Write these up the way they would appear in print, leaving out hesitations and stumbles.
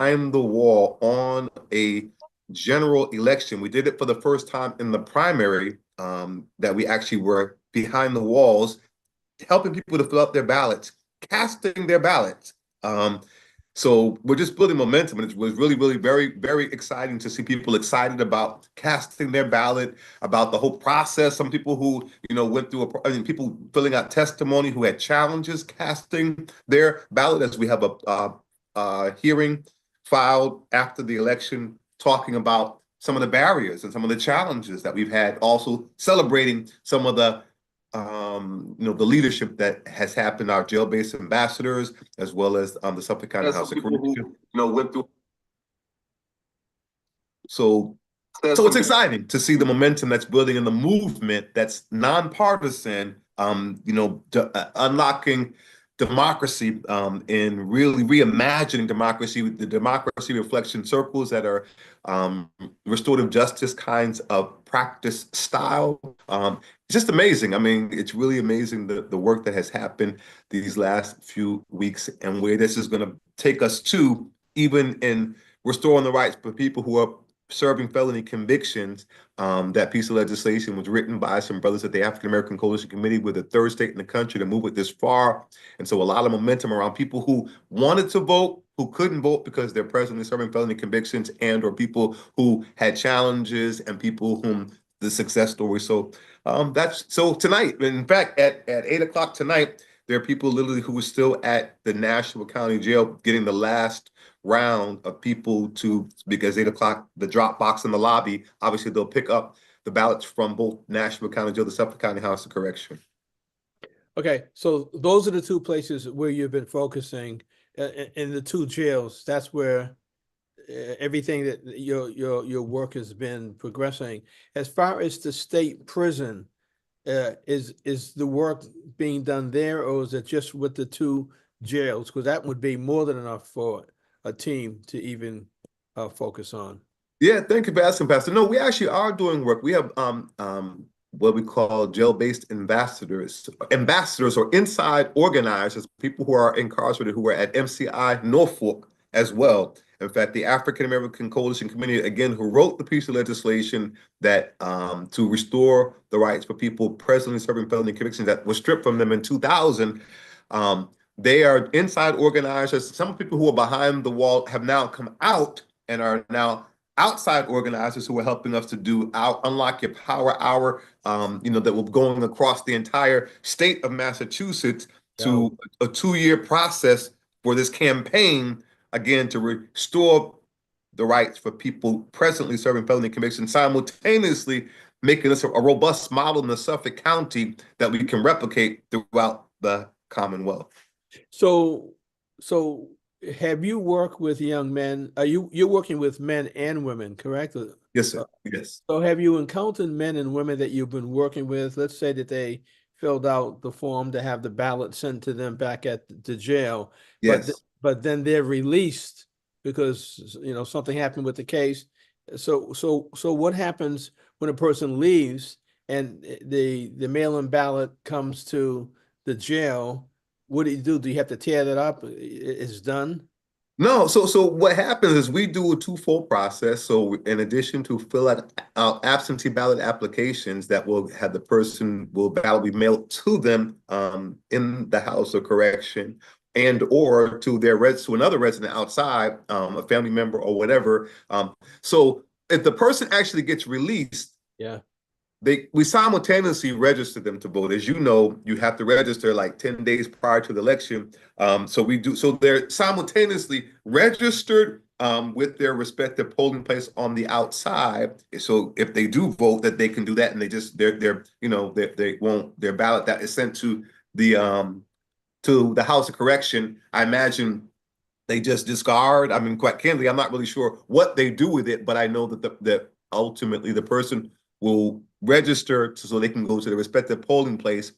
behind the wall on a general election. We did it for the first time in the primary, that we actually were behind the walls, helping people to fill out their ballots, casting their ballots. So we're just building momentum, and it was really, really very, very exciting to see people excited about casting their ballot, about the whole process. Some people who, went through people filling out testimony who had challenges casting their ballot, as we have a hearing filed after the election talking about some of the barriers and some of the challenges that we've had, also celebrating some of the leadership that has happened, our jail-based ambassadors, as well as the Suffolk County House of Correction, went through. So it's exciting to see the momentum that's building in the movement that's nonpartisan, unlocking democracy, and really reimagining democracy with the democracy reflection circles that are restorative justice kinds of practice style. It's just amazing. I mean, it's really amazing the work that has happened these last few weeks and where this is going to take us to, even in restoring the rights for people who are serving felony convictions. That piece of legislation was written by some brothers at the African American Coalition Committee. We're the third state in the country to move it this far. And so a lot of momentum around people who wanted to vote, who couldn't vote because they're presently serving felony convictions, and or people who had challenges, and people whom the success story. So tonight, in fact, at 8 o'clock tonight, there are people literally who are still at the Nashville County Jail getting the last round of people because 8 o'clock, the drop box in the lobby, obviously they'll pick up the ballots from both Nashville County Jail, the Suffolk County House of Correction. Okay, so those are the two places where you've been focusing in the two jails. That's where everything that your work has been progressing. As far as the state prison, is the work being done there, or is it just with the two jails? Because that would be more than enough for a team to even focus on. Yeah, thank you for asking, Pastor. No, we actually are doing work. We have what we call jail-based ambassadors or inside organizers, people who are incarcerated who are at MCI Norfolk as well. In fact, the African American Coalition Committee, again, who wrote the piece of legislation that to restore the rights for people presently serving felony convictions that was stripped from them in 2000. They are inside organizers. Some people who are behind the wall have now come out and are now outside organizers who are helping us to do our Unlock Your Power Hour, that will be going across the entire state of Massachusetts to a 2-year process for this campaign, again, to restore the rights for people presently serving felony convictions, simultaneously making this a robust model in the Suffolk County that we can replicate throughout the Commonwealth. So have you worked with young men? You're working with men and women, correct? Yes, sir. Yes. So have you encountered men and women that you've been working with? Let's say that they filled out the form to have the ballot sent to them back at the jail. Yes. But then they're released because something happened with the case. So what happens when a person leaves and the mail-in ballot comes to the jail? What do you do? Do you have to tear that up? It's done? No, so what happens is we do a twofold process. So in addition to fill out absentee ballot applications that will have the ballot be mailed to them in the House of Correction, and or to another resident outside, a family member or whatever. So if the person actually gets released, we simultaneously register them to vote. As you know, you have to register like 10 days prior to the election. So they're simultaneously registered with their respective polling place on the outside. So if they do vote, that they can do that, and their ballot that is sent to the House of Correction, I imagine they just discard. I mean, quite candidly, I'm not really sure what they do with it, but I know that ultimately the person will register so they can go to the respective polling place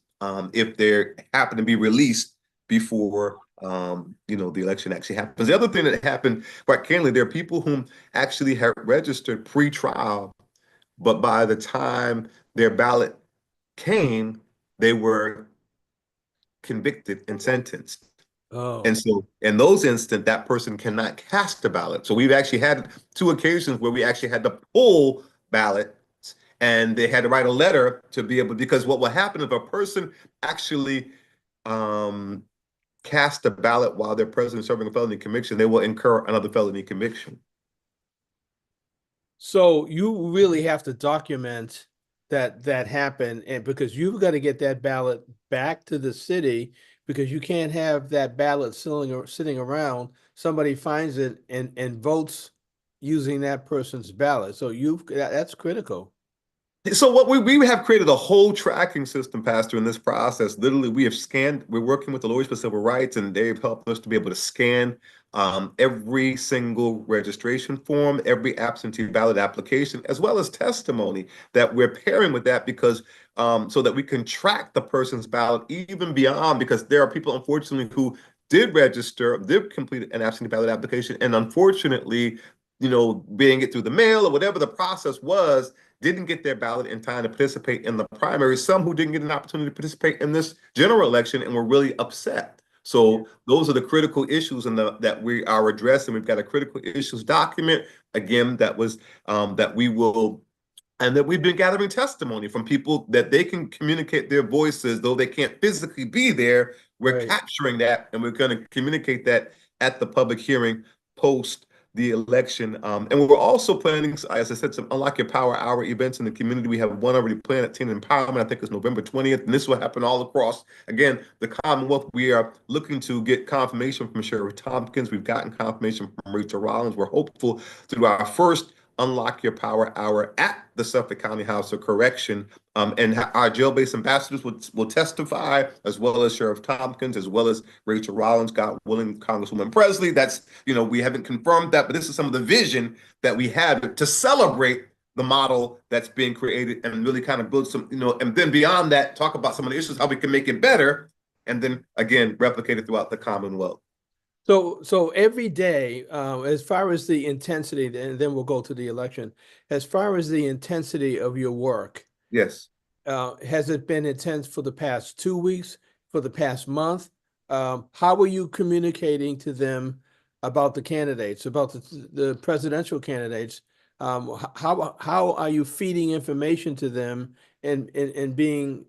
if they happen to be released before the election actually happens. The other thing that happened, quite candidly, there are people whom actually have registered pre-trial, but by the time their ballot came, they were convicted and sentenced. Oh, And so in those instances, that person cannot cast a ballot. So we've actually had two occasions where we actually had to pull ballots and they had to write a letter to be able, because what will happen if a person actually um, cast a ballot while they're present serving a felony conviction, they will incur another felony conviction. so you really have to document that happened, and because you've got to get that ballot back to the city, because you can't have that ballot sitting around. Somebody finds it and votes using that person's ballot. So that's critical. So what we have created a whole tracking system, Pastor, in this process. Literally, we have scanned, we're working with the Lawyers for Civil Rights, and they've helped us to be able to scan every single registration form, every absentee ballot application, as well as testimony that we're pairing with that because so that we can track the person's ballot even beyond, because there are people, unfortunately, who did register, did complete an absentee ballot application, and unfortunately, being it through the mail or whatever the process was, didn't get their ballot in time to participate in the primary. Some who didn't get an opportunity to participate in this general election and were really upset. Yeah. So those are the critical issues that we are addressing. We've got a critical issues document again that we will, and that we've been gathering testimony from people that they can communicate their voices, though they can't physically be there. We're Right. capturing that, and we're going to communicate that at the public hearing post the election. And we're also planning, as I said, some Unlock Your Power Hour events in the community. We have one already planned at Teen Empowerment. I think it's November 20th. And this will happen all across, again, the Commonwealth. We are looking to get confirmation from Sheriff Tompkins. We've gotten confirmation from Rachel Rollins. We're hopeful to do our first Unlock Your Power Hour at the Suffolk County House of Correction. And our jail-based ambassadors will testify, as well as Sheriff Tompkins, as well as Rachel Rollins, God willing, Congresswoman Presley. That's, we haven't confirmed that, but this is some of the vision that we have to celebrate the model that's being created and really kind of build some, and then beyond that, talk about some of the issues, how we can make it better, and then again, replicate it throughout the Commonwealth. So every day, as far as the intensity, and then we'll go to the election. As far as the intensity of your work, Yes. has it been intense for the past 2 weeks, for the past month? How are you communicating to them about the candidates, about the presidential candidates? How are you feeding information to them and being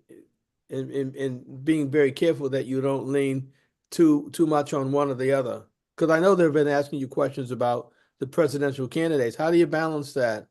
very careful that you don't lean too much on one or the other? Because I know they've been asking you questions about the presidential candidates. How do you balance that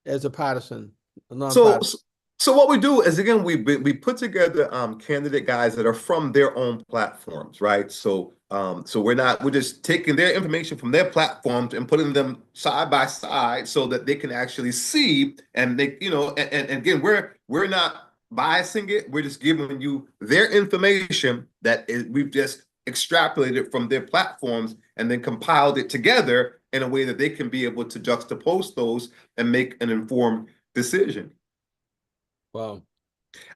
as a partisan, a So, nonpartisan? so what we do is again we put together candidate guys that are from their own platforms, right? So we're just taking their information from their platforms and putting them side by side so that they can actually see, and they and again we're not biasing it. We're just giving you their information we've just extrapolated from their platforms and then compiled it together in a way that they can be able to juxtapose those and make an informed decision. Wow.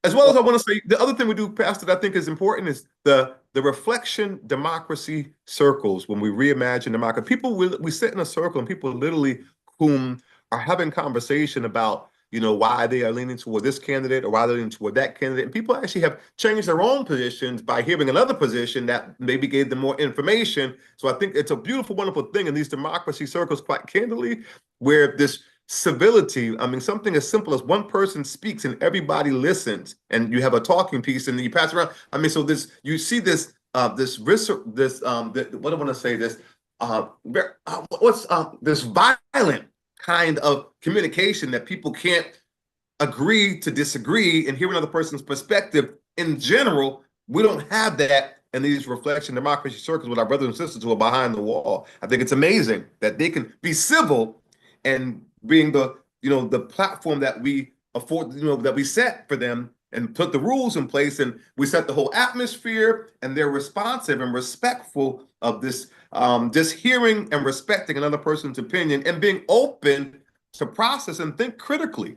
As well Well, as I want to say, the other thing we do, Pastor, that I think is important is the reflection democracy circles. When we reimagine democracy, we sit in a circle and people literally whom are having conversation about why they are leaning toward this candidate or why they're leaning toward that candidate, and people actually have changed their own positions by hearing another position that maybe gave them more information. So I think it's a beautiful, wonderful thing in these democracy circles, quite candidly, where this civility. I mean, something as simple as one person speaks and everybody listens, and you have a talking piece, and then you pass around. I mean, so you see this risk, what do I want to say? This violent kind of communication that people can't agree to disagree and hear another person's perspective. In general, we don't have that in these reflection democracy circles with our brothers and sisters who are behind the wall. I think it's amazing that they can be civil and being the platform that we afford, that we set for them and put the rules in place, and we set the whole atmosphere, and they're responsive and respectful of this, just hearing and respecting another person's opinion and being open to process and think critically.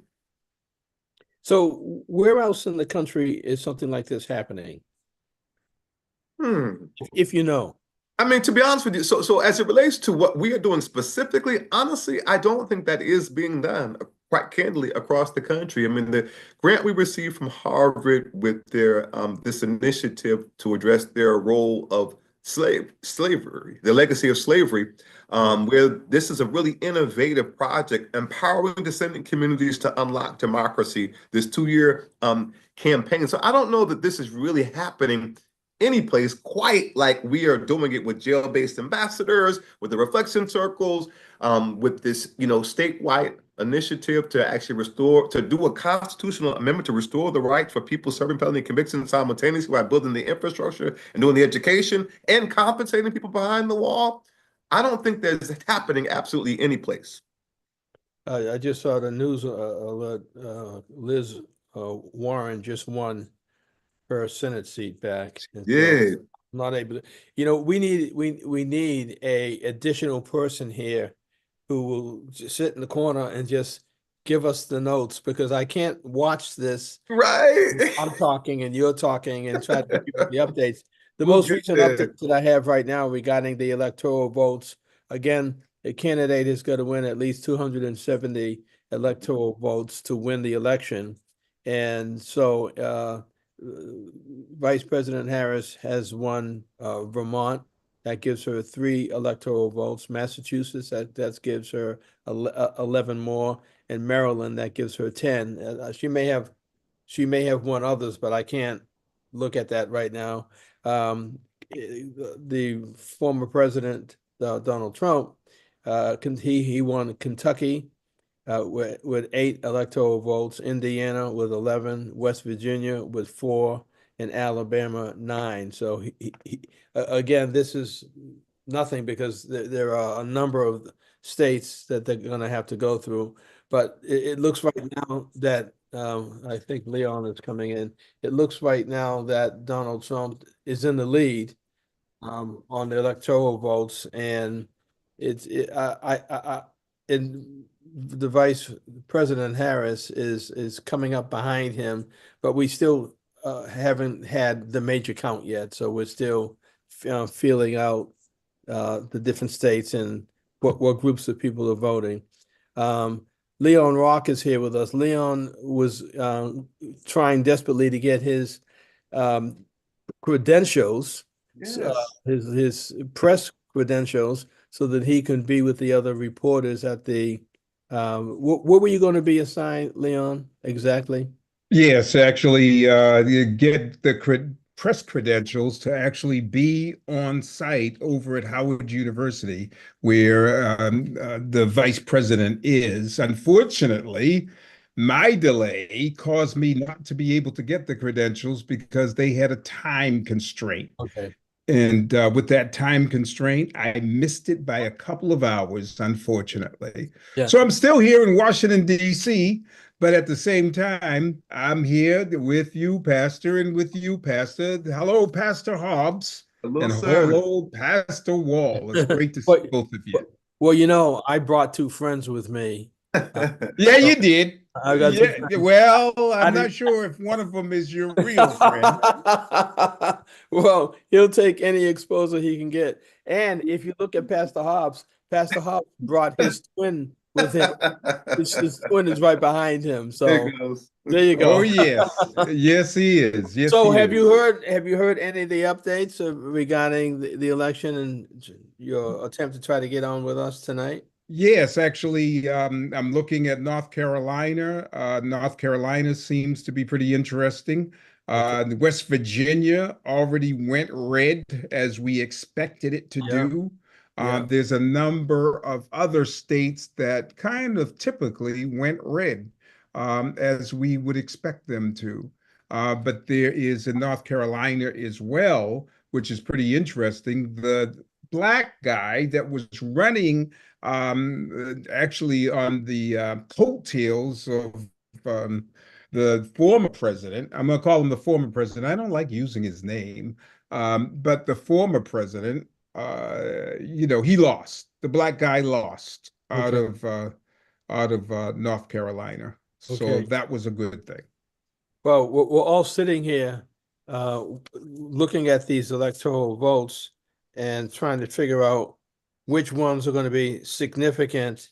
so where else in the country is something like this happening? If you know. I mean, to be honest with you, so as it relates to what we are doing specifically, honestly, I don't think that is being done quite candidly across the country. I mean, the grant we received from Harvard with their this initiative to address their role of slavery, the legacy of slavery, where this is a really innovative project, empowering descendant communities to unlock democracy. This 2-year campaign. So I don't know that this is really happening any place quite like we are doing it with jail-based ambassadors, with the reflection circles, with this, statewide initiative to actually do a constitutional amendment to restore the rights for people serving felony convictions simultaneously while building the infrastructure and doing the education and compensating people behind the wall. I don't think that's happening absolutely any place. I just saw the news alert. Liz Warren just won her Senate seat back. And so Yeah. not able to, we need a additional person here who will just sit in the corner and just give us the notes, because I can't watch this. Right. I'm talking and you're talking and try to give you the updates. The We'll most get recent there. update that I have right now regarding the electoral votes, again, a candidate is going to win at least 270 electoral votes to win the election. And so Vice President Harris has won Vermont. That gives her 3 electoral votes. Massachusetts, that gives her 11 more. And Maryland, that gives her 10. She may have won others, but I can't look at that right now. The former president, Donald Trump, he won Kentucky with 8 electoral votes, Indiana with 11, West Virginia with 4, and Alabama 9. So again, this is nothing, because there are a number of states that they're going to have to go through. But it looks right now that I think Leon is coming in. It looks right now that Donald Trump is in the lead on the electoral votes, and and the Vice President Harris is coming up behind him, but we still haven't had the major count yet, so we're still feeling out the different states and what groups of people are voting. Leon Rock is here with us. Leon was trying desperately to get his credentials, Yes. his press credentials, so that he can be with the other reporters at the. What were you going to be assigned, Leon, exactly? Yes, actually, you get the press credentials to actually be on site over at Howard University, where the vice president is. Unfortunately, my delay caused me not to be able to get the credentials because they had a time constraint. Okay. And with that time constraint, I missed it by a couple of hours, unfortunately. Yeah. So I'm still here in Washington, D.C., but at the same time, I'm here with you, Pastor, and with you, Pastor. Hello, Pastor Hobbs. Hello, And sir. hello, Pastor Wall. It's great to see But- both of you. Well, I brought 2 friends with me. Yeah, you did. I got 2 Yeah, friends. well, I'm didn't- not sure if one of them is your real friend. Well, he'll take any exposure he can get. And if you look at Pastor Hobbs brought his twin with him. His twin is right behind him. So There it goes. there you go. Oh, yes. Yes, he is. Yes, So he have is. you heard any of the updates regarding the election and your attempt to try to get on with us tonight? Yes, actually, I'm looking at North Carolina. North Carolina seems to be pretty interesting. West Virginia already went red as we expected it to do. There's a number of other states that kind of typically went red, as we would expect them to. But there is in North Carolina as well, which is pretty interesting. The black guy that was running actually on the coattails of the former president. I'm going to call him the former president. I don't like using his name, but the former president, he lost. The black guy lost out of North Carolina. So that was a good thing. Well, we're all sitting here looking at these electoral votes and trying to figure out which ones are going to be significant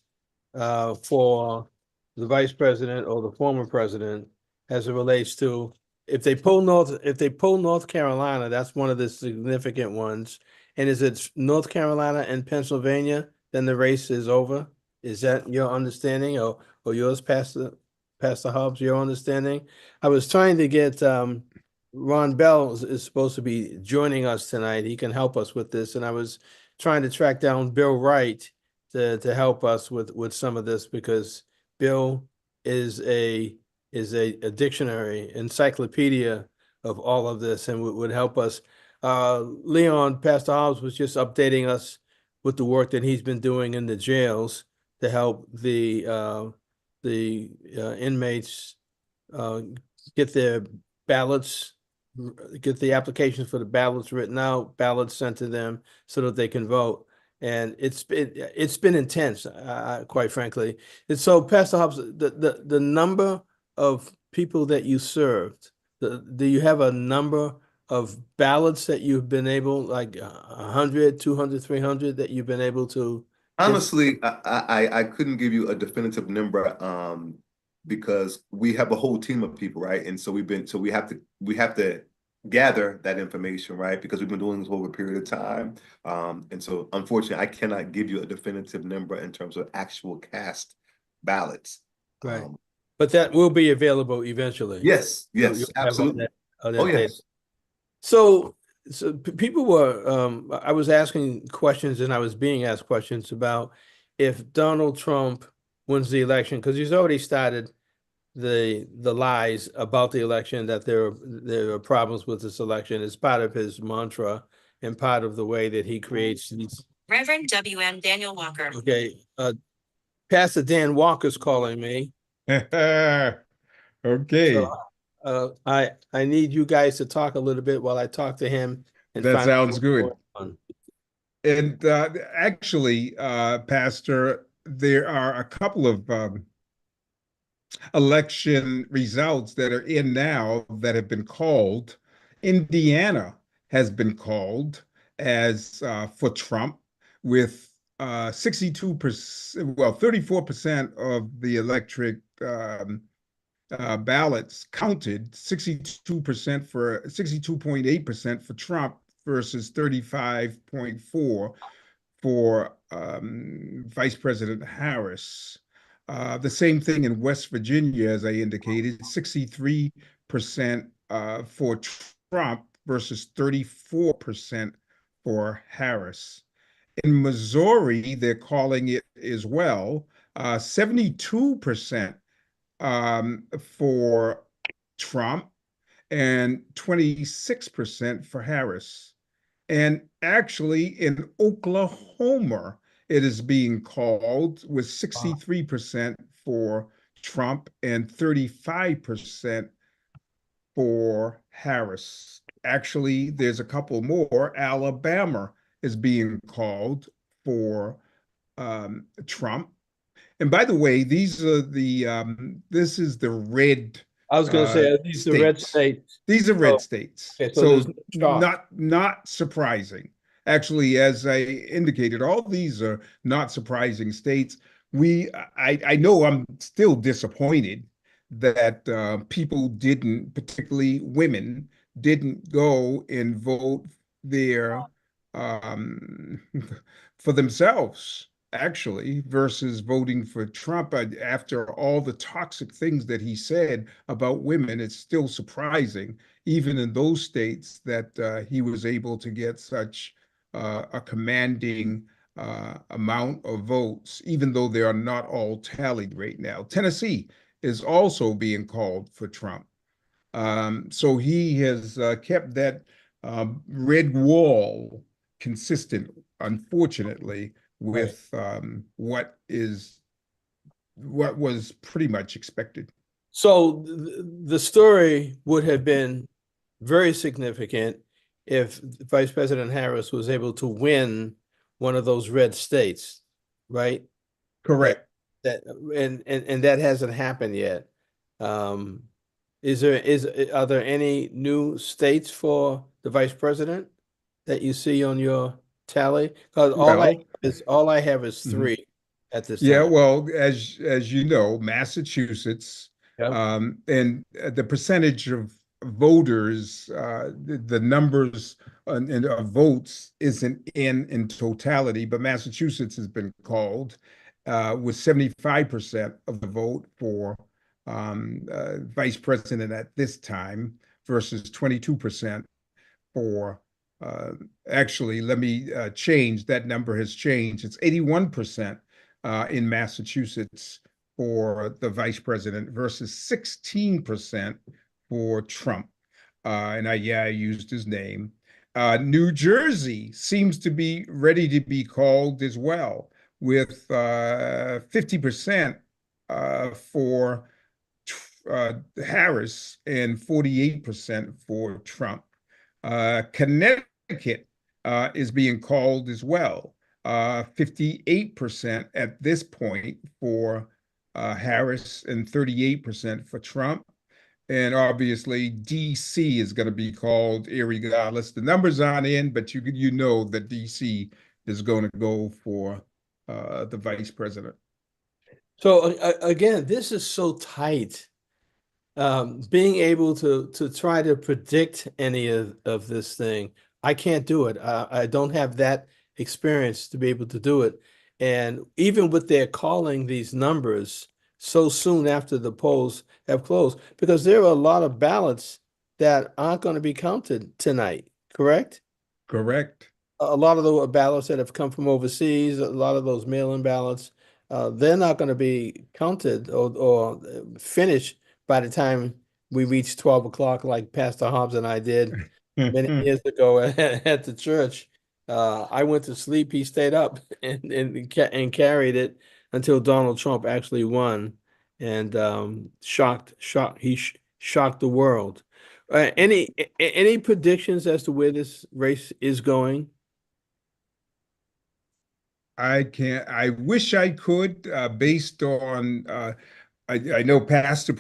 for the vice president or the former president as it relates to if they pull North Carolina, that's one of the significant ones. And is it North Carolina and Pennsylvania? Then the race is over? Is that your understanding or yours, Pastor Hobbs, your understanding? I was trying to get Ron Bell is supposed to be joining us tonight. He can help us with this. And I was trying to track down Bill Wright to help us with some of this, because Bill is a dictionary, encyclopedia of all of this, and would help us. Leon, Pastor Hobbs was just updating us with the work that he's been doing in the jails to help the inmates get their ballots, get the applications for the ballots written out, ballots sent to them so that they can vote. And it's been intense, quite frankly. And so, Pastor Hobbs, the number of people that you served, do you have a number of ballots that you've been able, like 100, 200, 300, that you've been able to? Honestly, I couldn't give you a definitive number, because we have a whole team of people, right? And so we have to gather that information, right? Because we've been doing this over a period of time. And so unfortunately, I cannot give you a definitive number in terms of actual cast ballots. Right. But that will be available eventually. Yes, yes, absolutely. Oh, yes. So people were, I was asking questions and I was being asked questions about if Donald Trump wins the election, because he's already started the lies about the election, that there are problems with this election. It's part of his mantra and part of the way that he creates these. Reverend W.M. Daniel Walker. Okay, Pastor Dan Walker's calling me. Okay. So, I need you guys to talk a little bit while I talk to him. And That sounds good. On. And actually, Pastor, there are a couple of election results that are in now that have been called. Indiana has been called as for Trump, with 62%, well, 34% of the electric ballots counted, 62% for 62.8% for Trump versus 35.4 for Vice President Harris. The same thing in West Virginia, as I indicated, 63% for Trump versus 34% for Harris. In Missouri, they're calling it as well, 72% for Trump and 26% for Harris. And actually in Oklahoma, it is being called with 63% for Trump and 35% for Harris. Actually, there's a couple more. Alabama is being called for Trump. And by the way, these are this is the red. I was going to say these are red states. These are red states. Okay, so not surprising. Actually, as I indicated, all these are not surprising states. I know I'm still disappointed that people didn't, particularly women, didn't go and vote there for themselves, actually, versus voting for Trump. After all the toxic things that he said about women, it's still surprising, even in those states, that he was able to get such a commanding amount of votes, even though they are not all tallied right now. Tennessee is also being called for Trump. So he has kept that red wall consistent, unfortunately, with what was pretty much expected. So the story would have been very significant if Vice President Harris was able to win one of those red states, right? Correct. And that hasn't happened yet. Are there any new states for the vice president that you see on your tally? Because all I have is three at this time. Yeah, well, as you know, Massachusetts, and the percentage of voters, the numbers of votes isn't in totality, but Massachusetts has been called with 75% of the vote for vice president at this time versus 22% for actually, let me change. That number has changed. It's 81% in Massachusetts for the vice president versus 16% for Trump. And I used his name. New Jersey seems to be ready to be called as well, with 50% for Harris and 48% for Trump. Connecticut is being called as well. 58% at this point for Harris and 38% for Trump. And obviously, DC is going to be called irregardless. The numbers aren't in, but you know that DC is going to go for the vice president. So again, this is so tight. Being able to try to predict any of this thing, I can't do it. I don't have that experience to be able to do it. And even with their calling these numbers so soon after the polls have closed, because there are a lot of ballots that aren't going to be counted tonight, correct? Correct. A lot of the ballots that have come from overseas, a lot of those mail-in ballots, they're not going to be counted or finished by the time we reach 12 o'clock, like Pastor Hobbs and I did many years ago at the church. I went to sleep, he stayed up and carried it until Donald Trump actually won and shocked the world. Any predictions as to where this race is going? I can't. I wish I could, based on. I know Pastor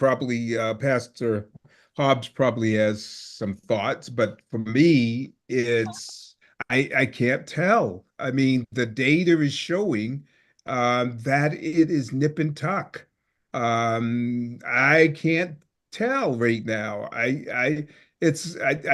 Hobbs probably has some thoughts, but for me, I can't tell. I mean, the data is showing that it is nip and tuck. I can't tell right now. I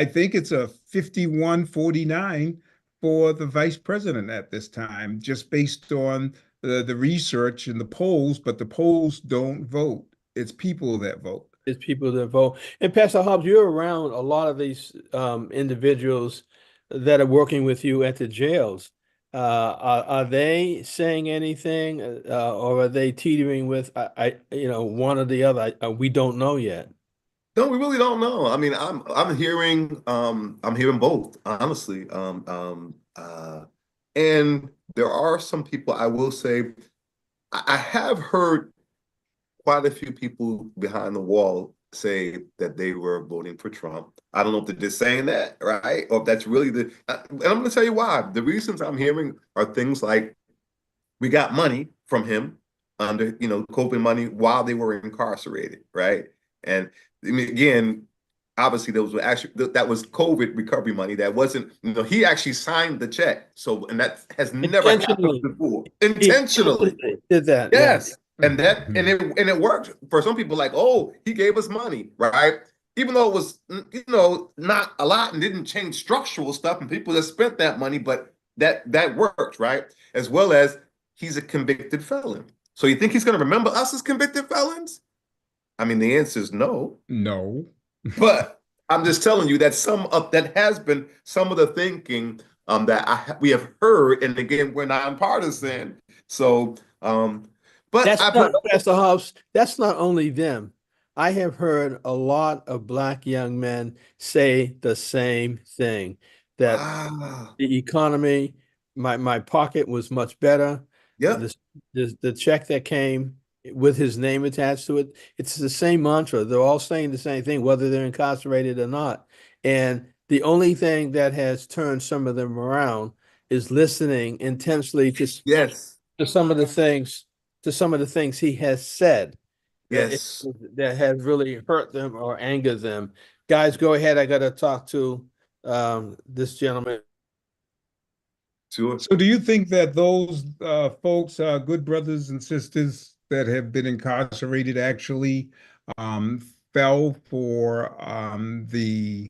think it's a 51-49 for the vice president at this time, just based on the research and the polls, but the polls don't vote. It's people that vote. It's people that vote. And Pastor Hobbs, you're around a lot of these individuals that are working with you at the jails. Are they saying anything, or are they teetering with one or the other? We don't know yet. No, we really don't know. I mean, I'm hearing both, honestly. And there are some people, I will say, I have heard quite a few people behind the wall say that they were voting for Trump. I don't know if they're just saying that, right? Or if that's really and I'm going to tell you why. The reasons I'm hearing are things like, we got money from him under, COVID money while they were incarcerated, right? And I mean, again, obviously that was COVID recovery money. That wasn't, he actually signed the check. So, and that has never happened before. Intentionally did that. Yes. Yeah. And it worked for some people, like, oh, he gave us money, right? Even though it was, not a lot and didn't change structural stuff, and people that spent that money, but that worked, right? As well as he's a convicted felon. So you think he's going to remember us as convicted felons? I mean, the answer is no. No. But I'm just telling you that that has been some of the thinking that we have heard, and again, we're nonpartisan. So, but Pastor Hobbs, that's not only them. I have heard a lot of Black young men say the same thing, that the economy, my pocket was much better. Yeah. The check that came with his name attached to it, it's the same mantra. They're all saying the same thing, whether they're incarcerated or not. And the only thing that has turned some of them around is listening intensely to some of the things he has said. Yes. That has really hurt them or angered them. Guys, go ahead. I got to talk to this gentleman. Sure. So do you think that those folks are good brothers and sisters that have been incarcerated actually fell for the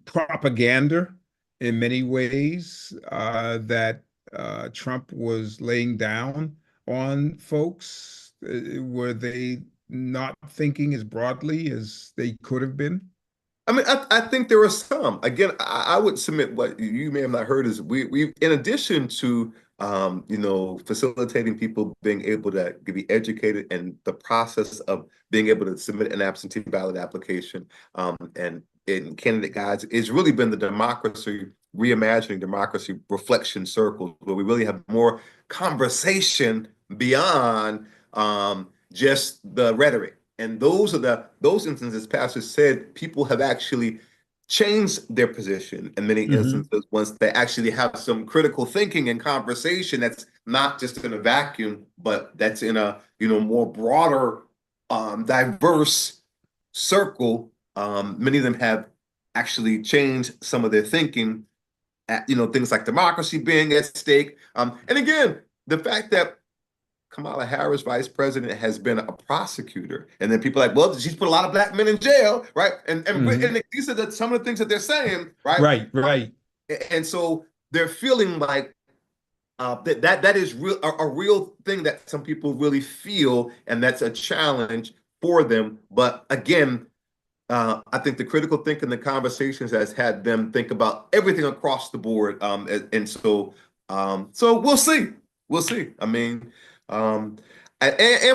propaganda in many ways that Trump was laying down on folks? Were they not thinking as broadly as they could have been? I mean, I think there are some. Again, I would submit what you may have not heard is we in addition to facilitating people being able to be educated and the process of being able to submit an absentee ballot application and in candidate guides, it's really been the democracy reimagining democracy reflection circles where we really have more conversation beyond just the rhetoric. And those instances, Pastor said, people have actually changed their position in many instances once they actually have some critical thinking and conversation that's not just in a vacuum, but that's in a more broader, diverse circle. Many of them have actually changed some of their thinking at things like democracy being at stake. And again, the fact that Kamala Harris, vice president, has been a prosecutor. And then people are like, well, she's put a lot of black men in jail, right? And these are some of the things that they're saying, right? Right. And so they're feeling like that is a real thing that some people really feel, and that's a challenge for them. But again, I think the critical thinking, the conversations has had them think about everything across the board. So we'll see. We'll see. I mean, and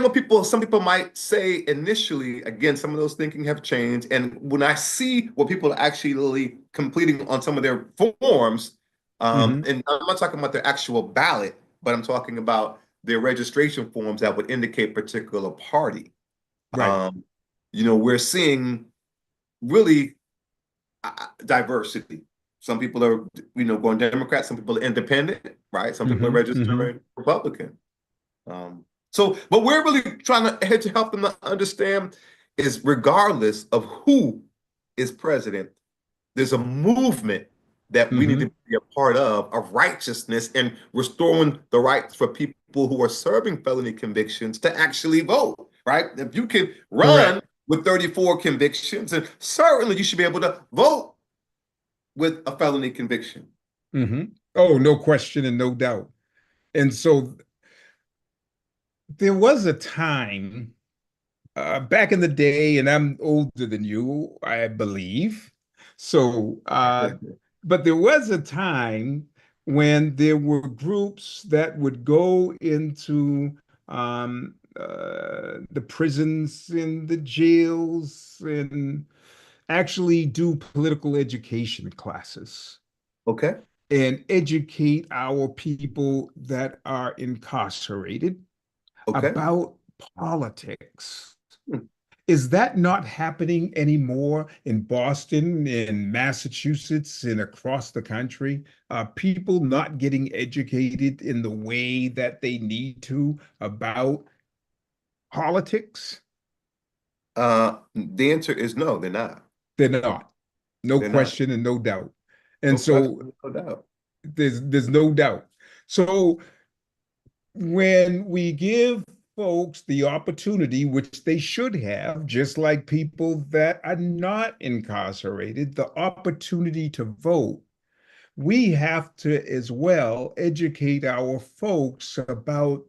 what some people might say initially, again, some of those thinking have changed. And when I see what people are actually completing on some of their forms, and I'm not talking about their actual ballot, but I'm talking about their registration forms that would indicate particular party. Right. We're seeing really diversity. Some people are, going Democrat. Some people are independent, right? Some people are registering Republican. But we're really trying to help them to understand is regardless of who is president, there's a movement that we need to be a part of righteousness and restoring the rights for people who are serving felony convictions to actually vote, right? If you can run with 34 convictions, and certainly you should be able to vote with a felony conviction. Oh, no question and no doubt. And so there was a time back in the day, and I'm older than you, I believe. So, but there was a time when there were groups that would go into the prisons and the jails and actually do political education classes. Okay. And educate our people that are incarcerated about politics. Is that not happening anymore in Boston, in Massachusetts, and across the country? People not getting educated in the way that they need to about politics? The answer is no, they're not. They're not. No question and no doubt. And so there's no doubt. So when we give folks the opportunity, which they should have, just like people that are not incarcerated, the opportunity to vote, we have to as well educate our folks about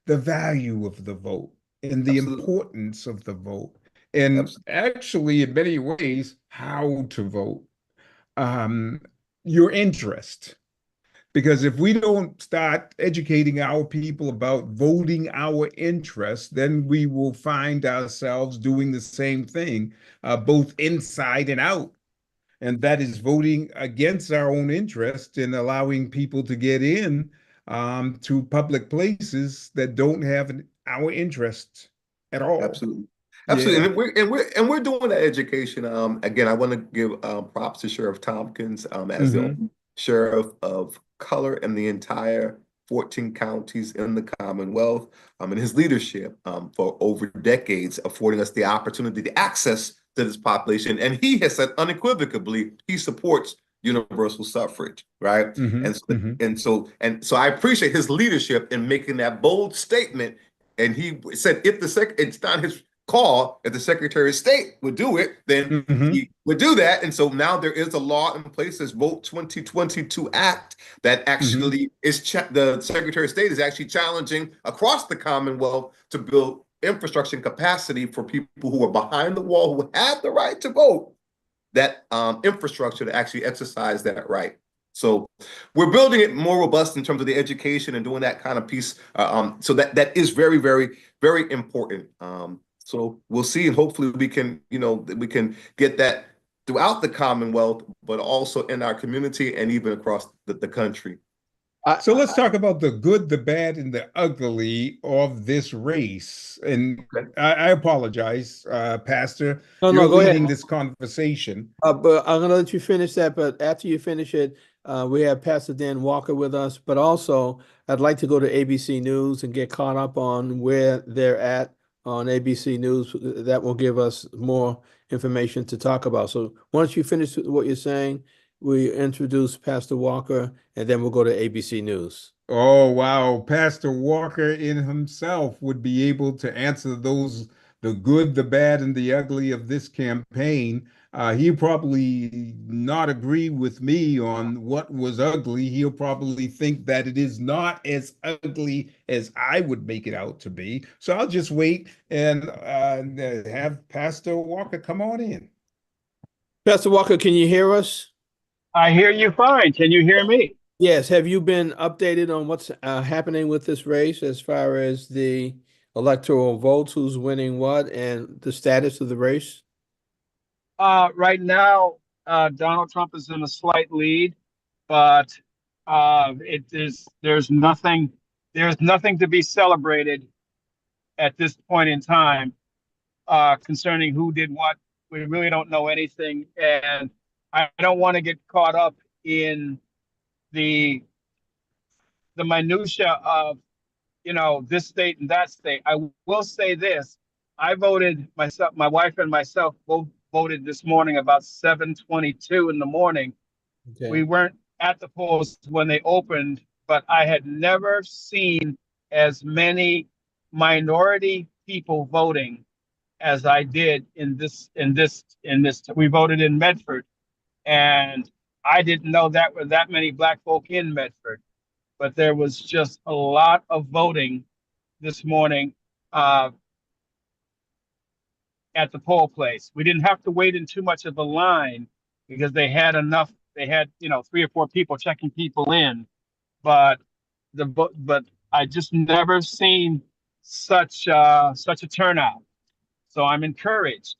the value of the vote and the importance of the vote, and actually, in many ways, how to vote. Your interest. Because if we don't start educating our people about voting our interests, then we will find ourselves doing the same thing, both inside and out. And that is voting against our own interest and allowing people to get in to public places that don't have our interests at all. Absolutely. Absolutely. Yeah. And we're doing that education. Again, I want to give props to Sheriff Tompkins as the only sheriff of color in the entire 14 counties in the Commonwealth, and his leadership for over decades, affording us the opportunity to access to this population. And he has said unequivocally he supports universal suffrage, right? And so I appreciate his leadership in making that bold statement And he said if it's not his call, if the Secretary of State would do it, then he would do that. And so now there is a law in place, this Vote 2022 Act, that actually is the Secretary of State is actually challenging across the Commonwealth to build infrastructure and capacity for people who are behind the wall, who have the right to vote, that infrastructure to actually exercise that right. So we're building it more robust in terms of the education and doing that kind of piece. So that is very, very, very important. So we'll see, and hopefully we can get that throughout the Commonwealth, but also in our community and even across the country. So let's talk about the good, the bad, and the ugly of this race. And I apologize, Pastor. No, you're go leading ahead. this conversation. But I'm going to let you finish that. But after you finish it, we have Pastor Dan Walker with us. But also, I'd like to go to ABC News and get caught up on where they're at on ABC News. That will give us more information to talk about. So once you finish what you're saying, we introduce Pastor Walker, and then we'll go to ABC News. Oh, wow. Pastor Walker in himself would be able to answer those, the good, the bad, and the ugly of this campaign. He'll probably not agree with me on what was ugly. He'll probably think that it is not as ugly as I would make it out to be. So I'll just wait and have Pastor Walker come on in. Pastor Walker, can you hear us? I hear you fine. Can you hear me? Yes. Have you been updated on what's happening with this race as far as the electoral votes, who's winning what, and the status of the race? Right now, Donald Trump is in a slight lead, but there's nothing to be celebrated at this point in time concerning who did what. We really don't know anything, and I don't want to get caught up in the minutia of this state and that state. I will say this: I voted myself, my wife and myself both voted this morning about 7:22 in the morning. Okay. We weren't at the polls when they opened, but I had never seen as many minority people voting as I did in this. We voted in Medford, and I didn't know that were that many Black folk in Medford, but there was just a lot of voting this morning at the poll place. We didn't have to wait in too much of a line because they had enough. They had 3 or 4 people checking people in, but I just never seen such a turnout. So I'm encouraged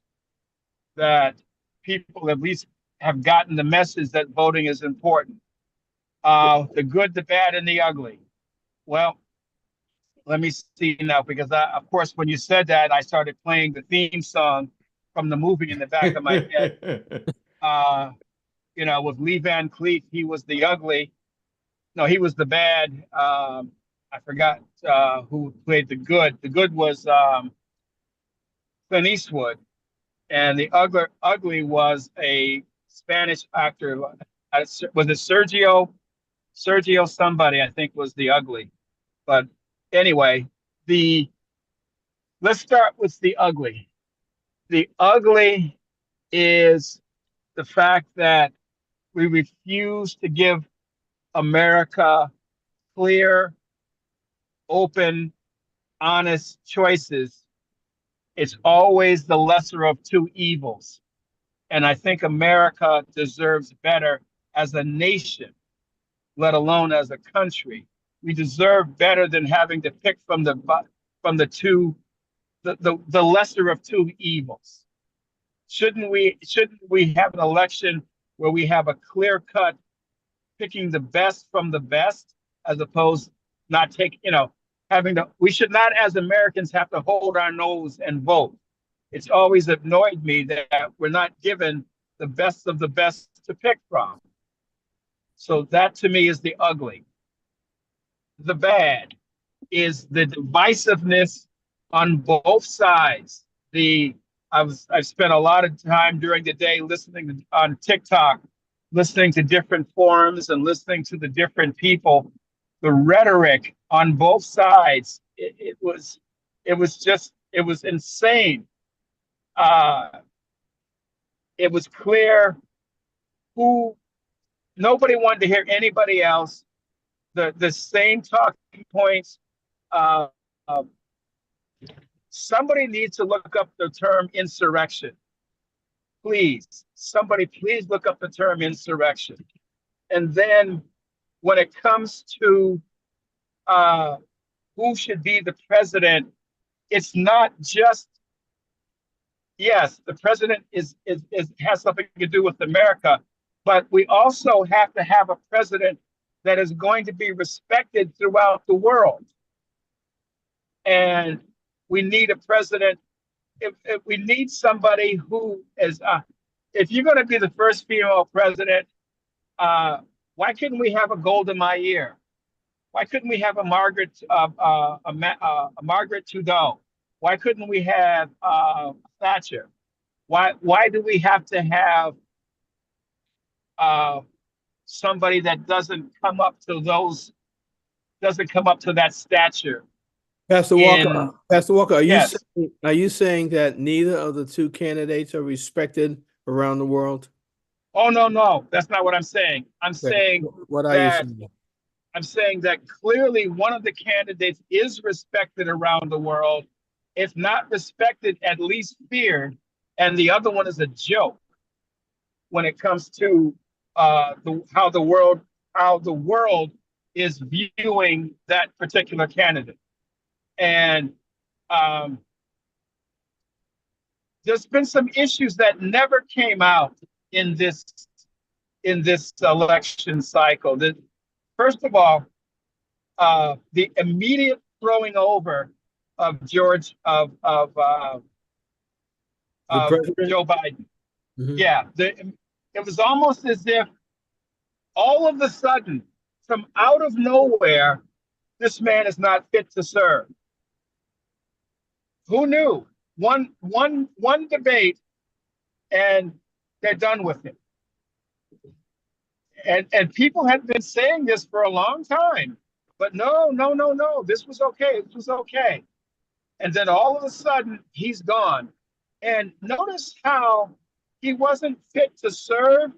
that people at least have gotten the message that voting is important. The good, the bad, and the ugly. Well, let me see now, because of course, when you said that, I started playing the theme song from the movie in the back of my head. With Lee Van Cleef, he was the ugly. No, he was the bad. I forgot who played the good. The good was Clint Eastwood, and the ugly was a Spanish actor. Was it Sergio somebody, I think, was the ugly. But anyway, let's start with the ugly. The ugly is the fact that we refuse to give America clear, open, honest choices. It's always the lesser of two evils. And I think America deserves better as a nation, let alone as a country. We deserve better than having to pick from the lesser of two evils. Shouldn't we have an election where we have a clear cut picking the best from the best, as opposed not taking, we should not, as Americans, have to hold our nose and vote. It's always annoyed me that we're not given the best of the best to pick from. So that to me is the ugly. The bad is the divisiveness on both sides. I've spent a lot of time during the day listening on TikTok, listening to different forums and listening to the different people. The rhetoric on both sides, it was it was insane. It was clear who nobody wanted to hear anybody else. The same talking points. Uh, uh, Somebody needs to look up the term insurrection. Please, somebody, please look up the term insurrection. And then when it comes to who should be the president, it's not just, yes, the president has something to do with America, but we also have to have a president that is going to be respected throughout the world. And we need a president. If we need somebody who is, if you're going to be the first female president, why couldn't we have a Golda Meir? Why couldn't we have a Margaret Trudeau? Why couldn't we have Thatcher? Why do we have to have somebody that doesn't come up to that stature? Pastor Walker, are you Yes. are you saying that neither of the two candidates are respected around the world? Oh, no, that's not what I'm saying. I'm saying what are you saying? I'm saying that clearly one of the candidates is respected around the world. If not respected, at least feared, and the other one is a joke when it comes to how the world is viewing that particular candidate. And there's been some issues that never came out in this election cycle. First of all, the immediate throwing over of Joe Biden. Mm-hmm. Yeah, it was almost as if all of a sudden, from out of nowhere, this man is not fit to serve. Who knew? One debate, and they're done with it. And people had been saying this for a long time, but no, this was okay. And then all of a sudden, he's gone. And notice how he wasn't fit to serve,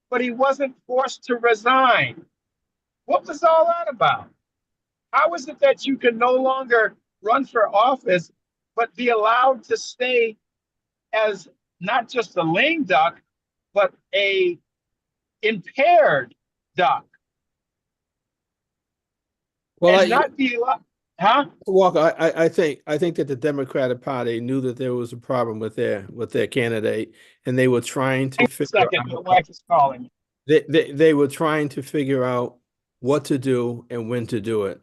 but he wasn't forced to resign. What was all that about? How is it that you can no longer run for office, but be allowed to stay as not just a lame duck, but a impaired duck? Well, and not be allowed, huh? Walker, I think that the Democratic Party knew that there was a problem with their candidate, and they were trying to figure out. My wife is calling. They were trying to figure out what to do and when to do it.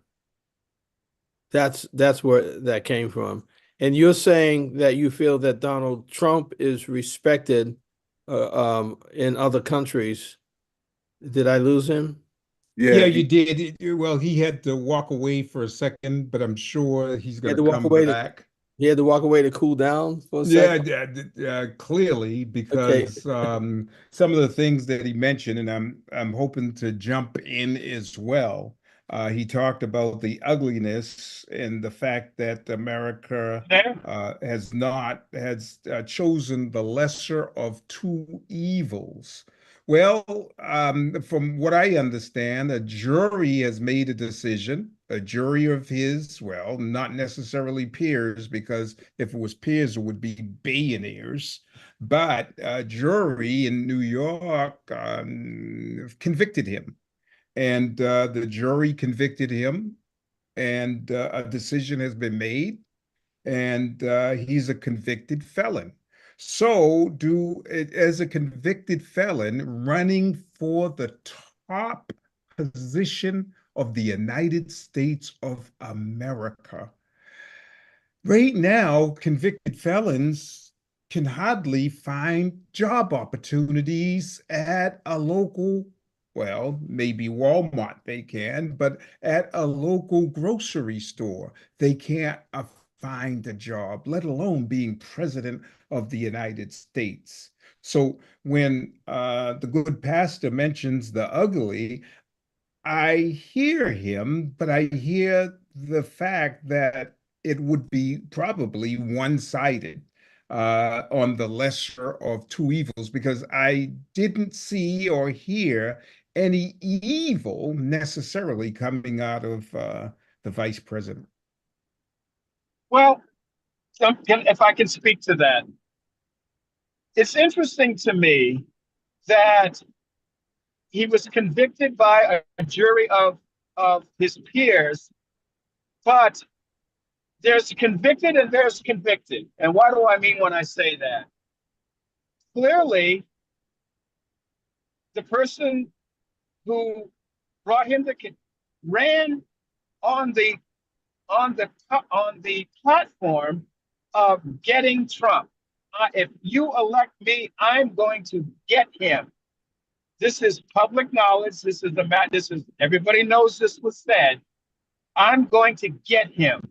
That's where that came from. And you're saying that you feel that Donald Trump is respected in other countries. Did I lose him? Yeah, you did. Well, he had to walk away for a second, but I'm sure he's going to come back. He had to walk away to cool down for a second? Yeah, clearly, because some of the things that he mentioned, and I'm hoping to jump in as well. He talked about the ugliness and the fact that America has chosen the lesser of two evils. Well, from what I understand, a jury has made a decision, a jury of his, well, not necessarily peers, because if it was peers, it would be billionaires, but a jury in New York convicted him. And the jury convicted him, and a decision has been made, and he's a convicted felon. So, as a convicted felon running for the top position of the United States of America, right now, convicted felons can hardly find job opportunities at a local, well, maybe Walmart they can, but at a local grocery store, they can't find a job, let alone being president of the United States. So when the good pastor mentions the ugly, I hear him, but I hear the fact that it would be probably one-sided on the lesser of two evils, because I didn't see or hear any evil necessarily coming out of the vice president. Well, if I can speak to that, it's interesting to me that he was convicted by a jury of his peers, but there's convicted and there's convicted. And what do I mean when I say that? Clearly, the person who brought him to ran on the platform of getting Trump. If you elect me, I'm going to get him. This is public knowledge. This is everybody knows this was said. I'm going to get him.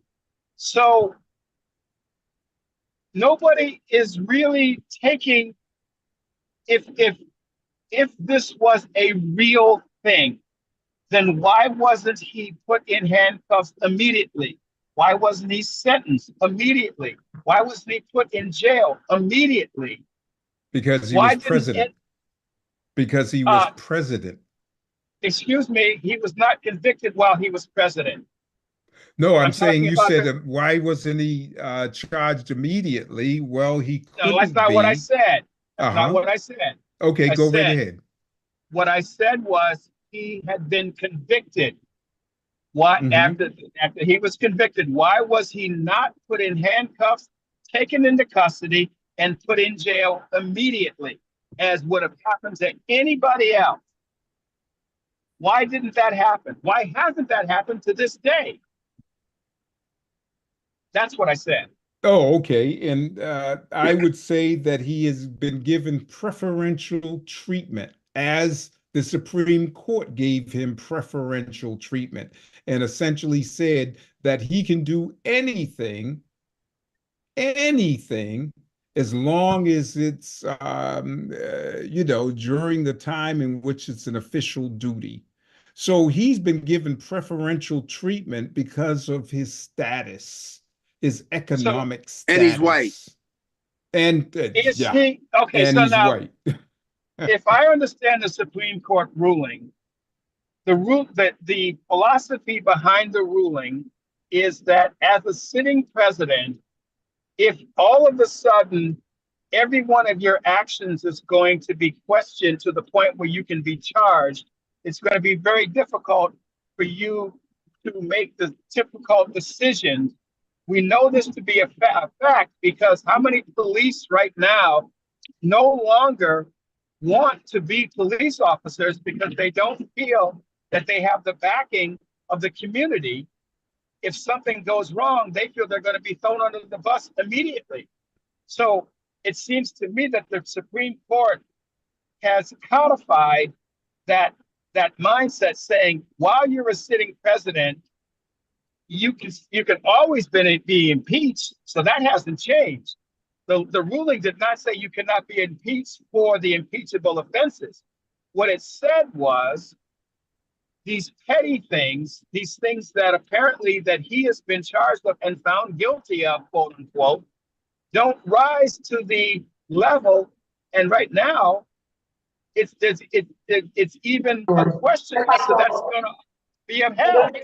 So nobody is really taking, if this was a real thing, then why wasn't he put in handcuffs immediately? Why wasn't he sentenced immediately? Why wasn't he put in jail immediately? Because he was president. Because he was president. Excuse me, he was not convicted while he was president. No, I'm saying you said why wasn't he charged immediately? Well, he couldn't. No, that's not what I said. That's not what I said. Okay, go right ahead. What I said was he had been convicted. Why after he was convicted? Why was he not put in handcuffs, taken into custody, and put in jail immediately, as would have happened to anybody else? Why didn't that happen? Why hasn't that happened to this day? That's what I said. Oh, okay. And I would say that he has been given preferential treatment, as the Supreme Court gave him preferential treatment and essentially said that he can do anything, as long as it's, during the time in which it's an official duty. So he's been given preferential treatment because of his status, his economic status. And he's white. And is yeah. he okay? And So he's now, white. if I understand the Supreme Court ruling, the philosophy behind the ruling is that as a sitting president, if all of a sudden every one of your actions is going to be questioned to the point where you can be charged, it's going to be very difficult for you to make the typical decisions. We know this to be a fact because how many police right now no longer want to be police officers because they don't feel that they have the backing of the community. If something goes wrong, they feel they're going to be thrown under the bus immediately. So it seems to me that the Supreme Court has codified that mindset, saying while you're a sitting president, you can always be impeached. So that hasn't changed. The ruling did not say you cannot be impeached for the impeachable offenses. What it said was these petty things, these things that apparently that he has been charged with and found guilty of, quote unquote, don't rise to the level. And right now, it's even a question as to that's going to be upheld.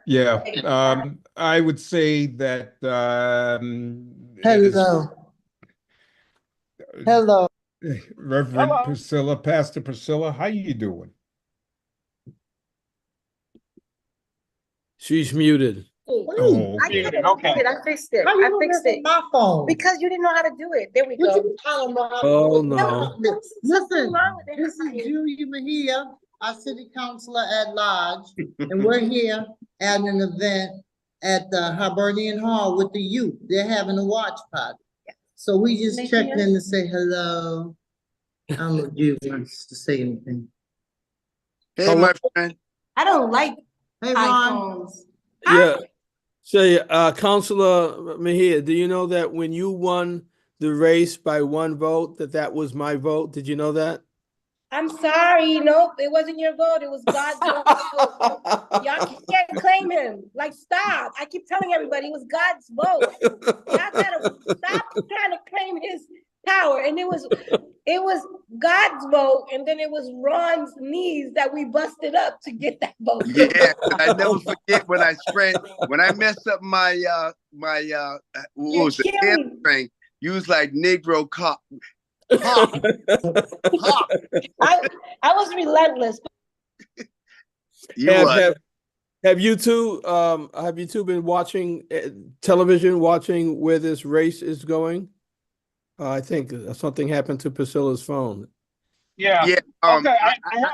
Yeah, I would say that. Hello. Reverend Priscilla, Pastor Priscilla, how you doing? She's muted. Oh, I did it. Okay. I fixed it. I fixed it. My phone. Because you didn't know how to do it. There we go. Oh no. Listen, this is Julia Mejia, our city councilor at large, and we're here at an event at the Hibernian Hall with the youth. They're having a watch party. So we just checked in to say hello. I don't know if you wants to say anything. Hey, my friend. I don't like iPhones. Yeah. Say, Councilor Mejia, do you know that when you won the race by one vote, that was my vote? Did you know that? I'm sorry. Nope, it wasn't your vote. It was God's vote. Y'all can't him. Like, stop. I keep telling everybody it was God's vote. Y'all gotta stop trying to claim his power. And it was God's vote, and then it was Ron's knees that we busted up to get that vote. Yeah, and I never forget when I messed up my what was it, hamstring. You was like Negro cop. Hop, hop. I was relentless. Have you two been watching television, watching where this race is going? I think something happened to Priscilla's phone. Yeah. Yeah. Okay.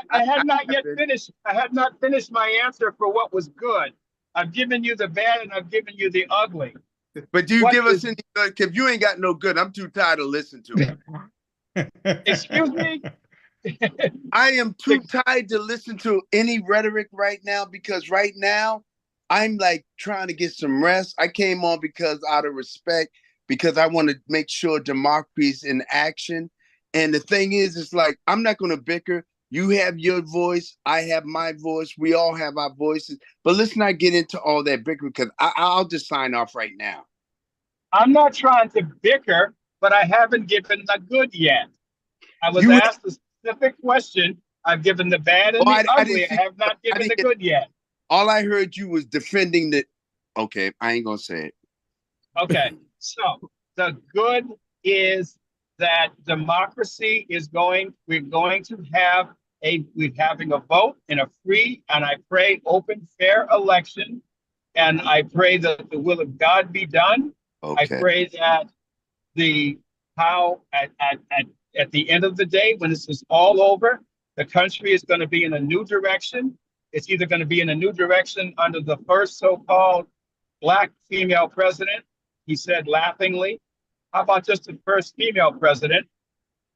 I had not yet finished. I had not finished my answer for what was good. I've given you the bad and I've given you the ugly. But do you give us any good? If you ain't got no good, I'm too tired to listen to it. Excuse me? I am too tired to listen to any rhetoric right now, because right now I'm like trying to get some rest. I came on because out of respect, because I want to make sure democracy is in action. And the thing is, it's like, I'm not going to bicker. You have your voice. I have my voice. We all have our voices. But let's not get into all that bickering, because I'll just sign off right now. I'm not trying to bicker, but I haven't given the good yet. I was asked a specific question. I've given the bad and the ugly. I have not given the good yet. All I heard you was defending the. Okay, I ain't going to say it. Okay, so the good is that democracy is we're having a vote in a free, and I pray open, fair election. And I pray that the will of God be done. Okay. I pray that at the end of the day, when this is all over, the country is going to be in a new direction. It's either going to be in a new direction under the first so-called Black female president. He said laughingly, how about just the first female president?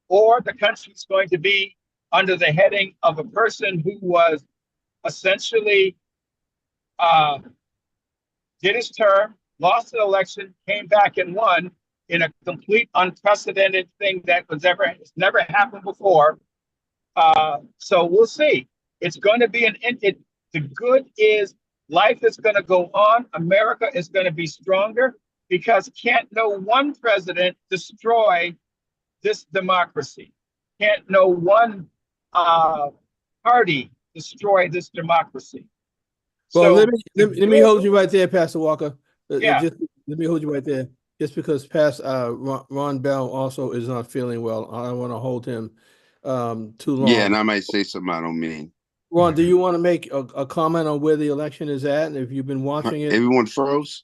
Or the country is going to be under the heading of a person who was essentially did his term, lost an election, came back and won in a complete unprecedented thing that has never happened before. So we'll see. It's going to be the good is life is going to go on. America is going to be stronger, because can't no one president destroy this democracy. Can't no one party destroy this democracy. Well, let me hold you right there, Pastor Walker. Yeah. Let me hold you right there. Just because Ron Bell also is not feeling well, I don't want to hold him too long. Yeah, and I might say something I don't mean. Ron, do you want to make a comment on where the election is at, and if you've been watching it? Everyone froze?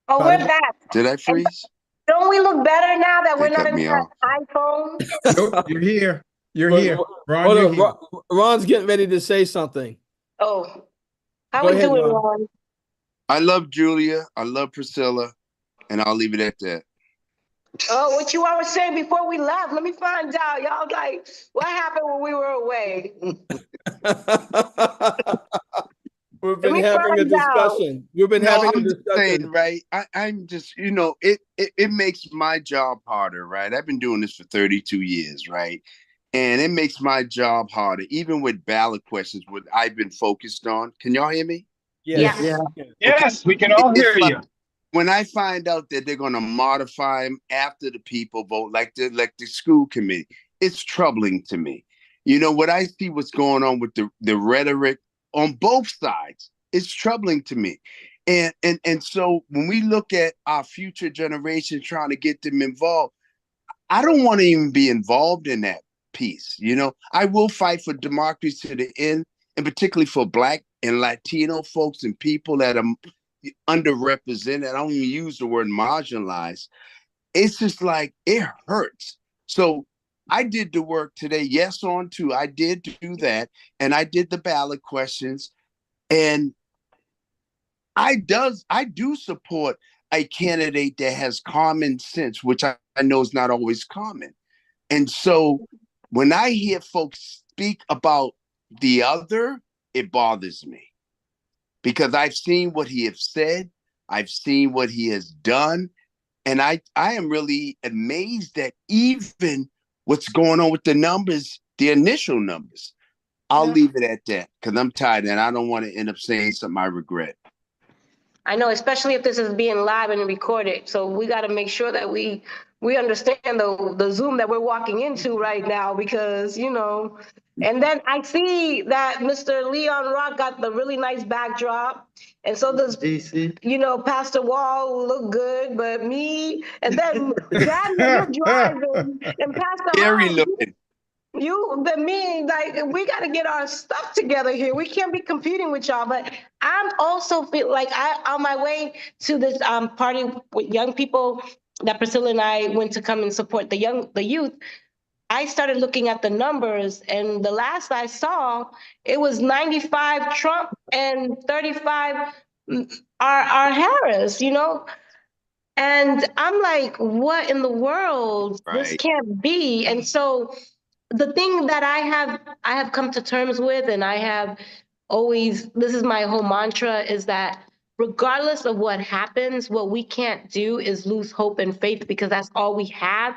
Oh, we're back. Did I freeze? Don't we look better now that we're not in the iPhone? Nope, you're here. You're here. Ron, you're here. Ron's getting ready to say something. Oh, how we doing, Ron? I love Julia. I love Priscilla. And I'll leave it at that. Oh, what you always saying before we left? Let me find out. Y'all like, what happened when we were away? We've been having a discussion. You've been having a discussion. Saying, right? I'm just, it makes my job harder, right? I've been doing this for 32 years, right? And it makes my job harder, even with ballot questions, what I've been focused on. Can y'all hear me? Yes. Yeah. Yes, we can all hear you. When I find out that they're going to modify them after the people vote, like the school committee, it's troubling to me. What I see what's going on with the rhetoric on both sides, it's troubling to me. And so when we look at our future generations trying to get them involved, I don't want to even be involved in that piece. I will fight for democracy to the end, and particularly for Black and Latino folks and people that are underrepresented. I don't even use the word marginalized. It's just like, it hurts. So I did the work today. Yes, on two. I did do that. And I did the ballot questions. And I do support a candidate that has common sense, which I know is not always common. And so when I hear folks speak about the other, it bothers me. Because I've seen what he has said, I've seen what he has done, and I am really amazed at even what's going on with the numbers, the initial numbers. I'll Yeah. leave it at that because I'm tired and I don't want to end up saying something I regret. I know, especially if this is being live and recorded. So we got to make sure that we understand the Zoom that we're walking into right now, because, you know, and then I see that Mr. Leon Rock got the really nice backdrop. And so does, you know, Pastor Wall look good, but me, and then Daniel, you're driving, and Pastor Scary Hall, looking. but me, like, we got to get our stuff together here. We can't be competing with y'all. But I'm also feel like on my way to this party with young people that Priscilla and I went to come and support the youth. I started looking at the numbers, and the last I saw, it was 95 Trump and 35 our Harris, you know? And I'm like, what in the world? This Right. can't be. And so the thing that I have come to terms with, and I have always, this is my whole mantra, is that regardless of what happens, what we can't do is lose hope and faith, because that's all we have.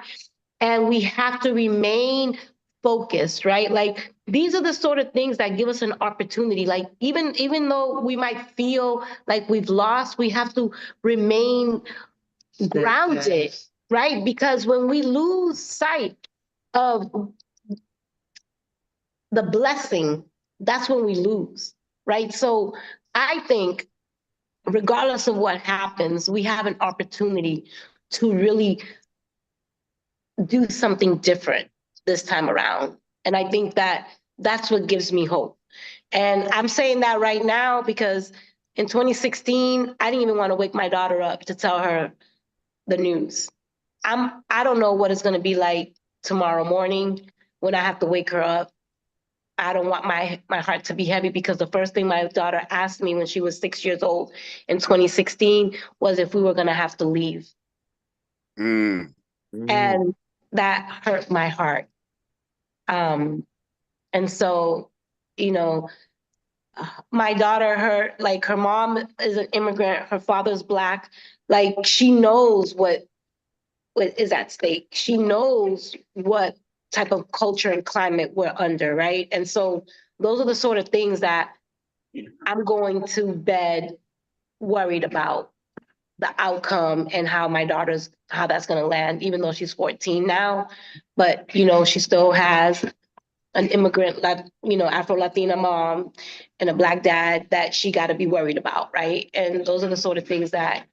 And we have to remain focused, right? Like, these are the sort of things that give us an opportunity. Like, even though we might feel like we've lost, we have to remain grounded, right? Because when we lose sight of the blessing, that's when we lose, right? So I think regardless of what happens, we have an opportunity to really do something different this time around. And I think that that's what gives me hope. And I'm saying that right now because in 2016, I didn't even want to wake my daughter up to tell her the news. I don't know what it's going to be like tomorrow morning when I have to wake her up. I don't want my heart to be heavy, because the first thing my daughter asked me when she was 6 years old in 2016 was if we were going to have to leave. Mm. And that hurt my heart. And so, you know, my daughter, her mom is an immigrant, her father's Black. Like, she knows what is at stake. She knows what type of culture and climate we're under, right? And so those are the sort of things that I'm going to bed worried about, the outcome and how that's going to land, even though she's 14 now. But, you know, she still has an immigrant, you know, Afro-Latina mom and a Black dad that she got to be worried about, right? And those are the sort of things that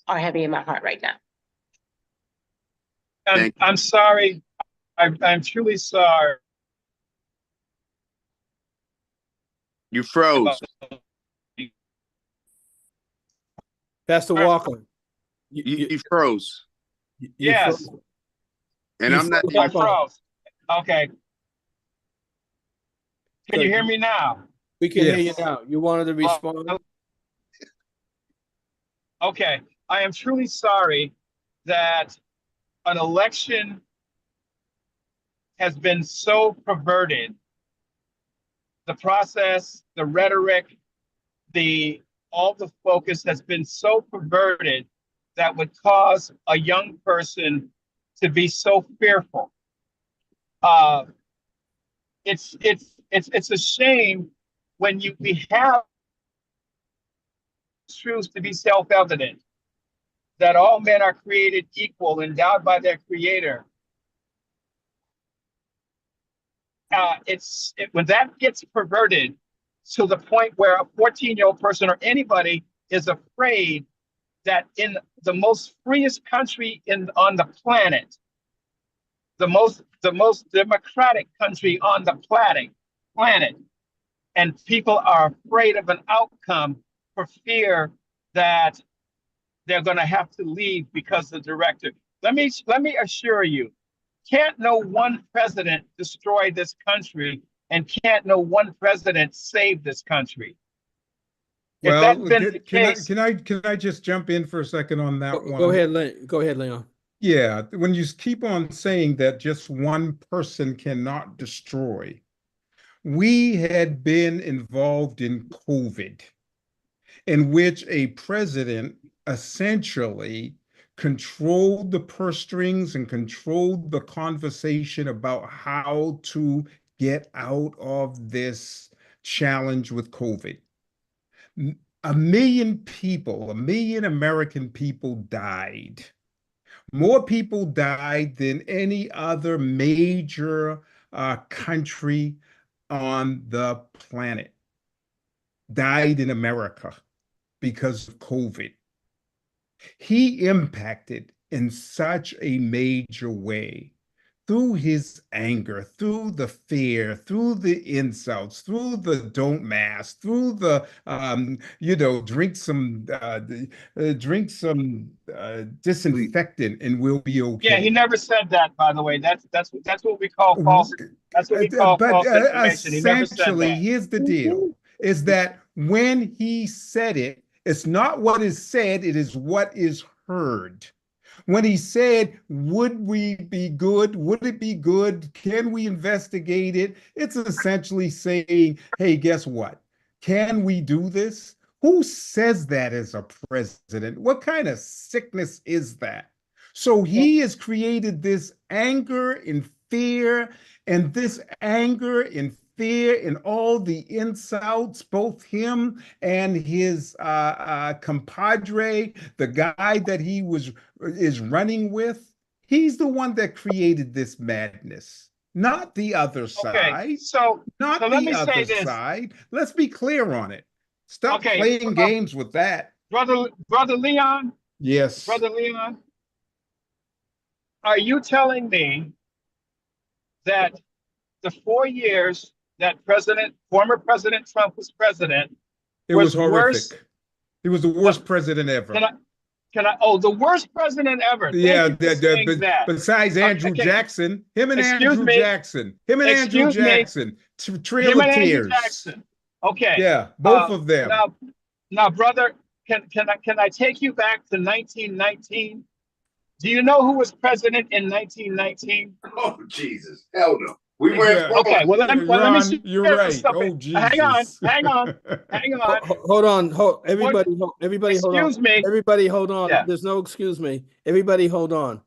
are heavy in my heart right now. I'm sorry. I'm truly sorry. You froze. Pastor Walker. You froze. Yes. froze. And You I'm not. froze I up on- froze. Okay. Can you hear me now? We can hear you Yes. now. You wanted to respond? Okay. I am truly sorry that an election has been so perverted. The process, the rhetoric, all the focus has been so perverted that would cause a young person to be so fearful. It's a shame when we have truths to be self-evident, that all men are created equal, endowed by their creator. When that gets perverted to the point where a 14-year-old person or anybody is afraid that in the most freest country on the planet, the most democratic country on the planet, and people are afraid of an outcome for fear that they're going to have to leave because the director. Let me assure you, can't no one president destroy this country, and can't no one president save this country. If Well, that's been the case, can I just jump in for a second on that one? Go ahead, Go ahead, Leon. Yeah, when you keep on saying that just one person cannot destroy, we had been involved in COVID, in which a president essentially controlled the purse strings and controlled the conversation about how to get out of this challenge with COVID. A million people, a million American people died. More people died than any other major country on the planet died in America because of COVID. He impacted in such a major way through his anger, through the fear, through the insults, through the don't mask, through the drink some disinfectant and we'll be okay. Yeah, he never said that, by the way. That's what we call false. That's what we call But false information. He never said essentially, that. here's the deal: is that when he said it, it's not what is said; it is what is heard. When he said, would we be good? Would it be good? Can we investigate it? It's essentially saying, hey, guess what? Can we do this? Who says that as a president? What kind of sickness is that? So he has created this anger and fear, and this anger and fear and all the insults, both him and his compadre, the guy that he is running with. He's the one that created this madness, not the other side. Okay, so let me say this. Side. Let's be clear on it. Stop Okay, playing games with that. Brother Leon. Yes. Brother Leon, are you telling me that the 4 years that former President Trump was president, it was horrific. Worse? He was the worst president ever. The worst president ever. Thank you for saying that. Besides Andrew Jackson, him and Andrew Jackson, Trail of Tears. Okay. Yeah, both of them. Now, brother, can I take you back to 1919? Do you know who was president in 1919? Oh, Jesus. Hell no. We went okay. Well, let me see. You're right. Oh, Jesus. Hang on. Hold on. Everybody hold on. Excuse me. Everybody hold on. Yeah. There's no excuse me. Everybody hold on.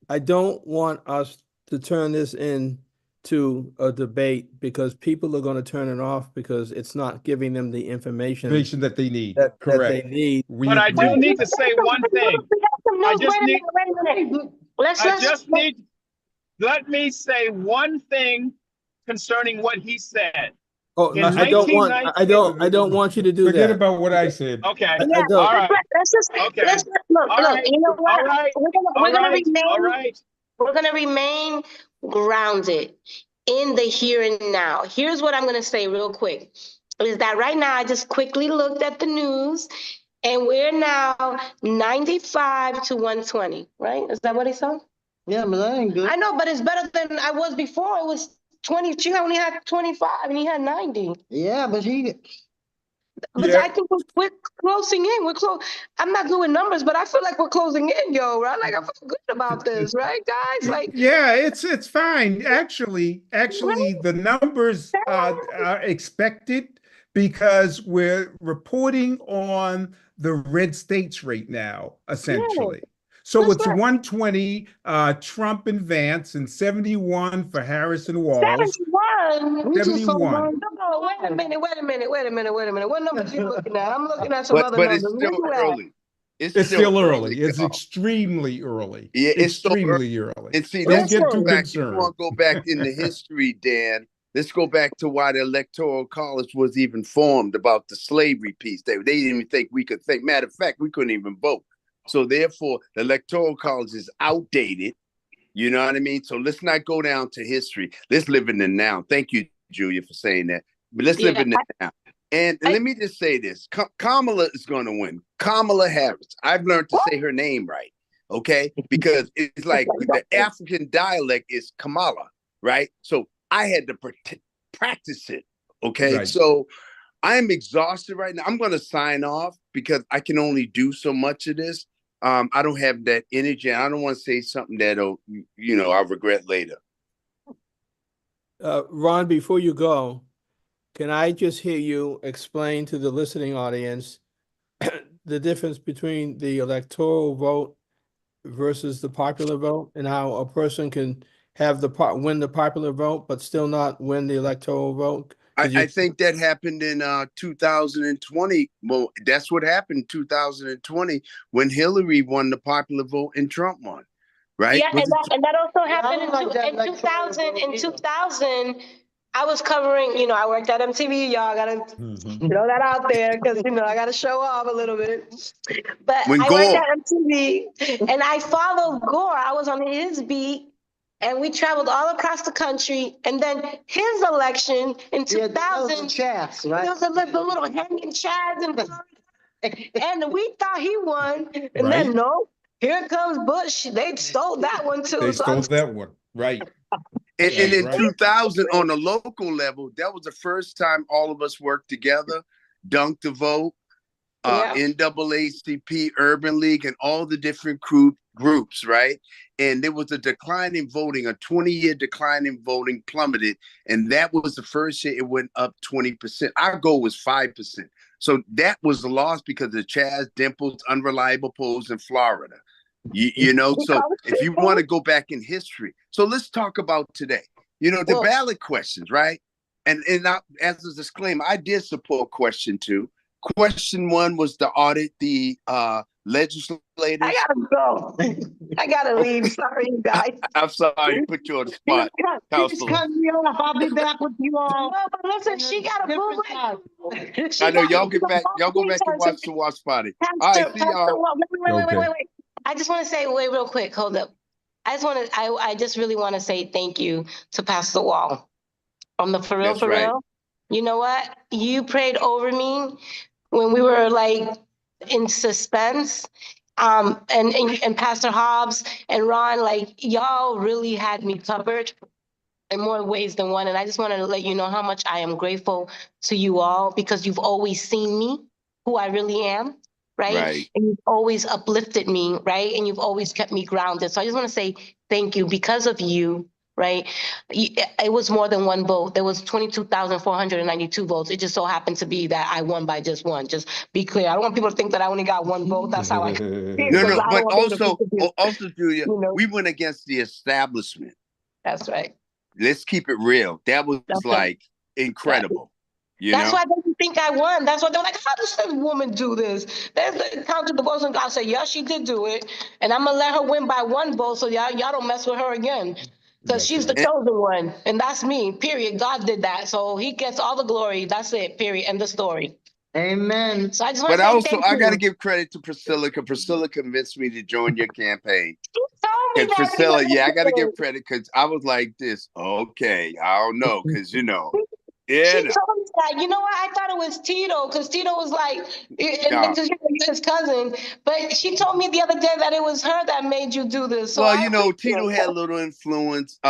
I don't want us to turn this into a debate because people are going to turn it off because it's not giving them the information that they need. Correct. That they need. But I do need to say one thing. Let me say one thing concerning what he said. Oh, I don't want you to do that. Forget about what I said. Okay. Yeah, all right. Let's look. You know what? We're gonna remain grounded in the here and now. Here's what I'm gonna say real quick. Is that right now I just quickly looked at the news and we're now 95 to 120, right? Is that what he said? Yeah, but that ain't good. I know, but it's better than I was before. It was 20. She only had 25 and he had 90. Yeah, but I think we're closing in. We're close. I'm not good with numbers, but I feel like we're closing in, yo. Right? Like I feel good about this, right, guys? Like yeah, it's fine. Actually, the numbers are expected because we're reporting on the red states right now, essentially. Yeah. So it's 120 Trump and Vance and 71 for Harris and Walz. 71. 71. No, wait a minute. What numbers are you looking at? I'm looking at some other numbers. It's still early. It's still early. It's extremely early. Yeah, it's extremely early. And see, don't get too concerned. You want to go back in the history, Dan. Let's go back to why the Electoral College was even formed about the slavery piece. They didn't even think we could think. Matter of fact, we couldn't even vote. So therefore, the Electoral College is outdated. You know what I mean? So let's not go down to history. Let's live in the now. Thank you, Julia, for saying that. But let's live in the now. And let me just say this. Kamala is going to win. Kamala Harris. I've learned to say her name right, okay? Because it's like the African dialect is Kamala, right? So I had to practice it, okay? Right. So I'm exhausted right now. I'm going to sign off because I can only do so much of this. I don't have that energy. I don't want to say something that'll, I'll regret later. Ron, before you go, can I just hear you explain to the listening audience the difference between the electoral vote versus the popular vote and how a person can have win the popular vote, but still not win the electoral vote? I think that happened in 2020. Well, that's what happened in 2020 when Hillary won the popular vote and Trump won, right? Yeah, and that also happened in 2000. In 2000, I was covering, I worked at MTV, y'all gotta throw that out there because, I gotta show off a little bit. But When I worked Gore- at MTV and I followed Gore. I was on his beat and we traveled all across the country. And then his election in 2000, Chance, right? there was a little hanging chads in Florida. And we thought he won. And Right. then, no, here comes Bush. They stole that one too. They So stole that one. Right. And That's in right. 2000, on the local level, that was the first time all of us worked together, Dunk the Vote, Yeah. NAACP, Urban League, and all the different groups, right? And there was a decline in voting, a 20-year decline in voting plummeted. And that was the first year it went up 20%. Our goal was 5%. So that was the loss because of Chaz Dimple's unreliable polls in Florida. So if you want to go back in history, so let's talk about today. The ballot questions, right? And as a disclaimer, I did support question 2. Question 1 was to audit the legislators. I gotta go. I gotta leave. Sorry, you guys. I'm sorry to put you on the spot, Counselor. Cut me off. I'll be back with you all. No, but listen, she got a boo. I know y'all get back. Y'all go back and watch the watch party. All right, see y'all. Wait. I just want to say, wait, real quick. Hold up. I just really want to say thank you to Pastor Wall. For real, That's right. real. You know what? You prayed over me when we were like in suspense. And Pastor Hobbs and Ron, like y'all really had me covered in more ways than one. And I just wanted to let you know how much I am grateful to you all because you've always seen me, who I really am, right? And you've always uplifted me, right? And you've always kept me grounded. So I just want to say thank you because of you, right? It was more than one vote. There was 22,492 votes. It just so happened to be that I won by just one. Just be clear. I don't want people to think that I only got one vote. That's how I feel. No, but also, Julia, we went against the establishment. That's right. Let's keep it real. That was incredible. That's why they didn't think I won. That's why they're like, how does this woman do this? They counted the votes and God said, yeah, she did do it. And I'm gonna let her win by one vote so y'all don't mess with her again. Because she's the chosen one. And that's me, period. God did that. So he gets all the glory. That's it, period. End the story. Amen. So I just want to say thank you. I got to give credit to Priscilla because Priscilla convinced me to join your campaign. She told me And that. Priscilla, I got to give credit because I was like this. Okay, I don't know because She told me that. You know what? I thought it was Tito because Tito was like, his cousin. But she told me the other day that it was her that made you do this. So Tito had a little influence.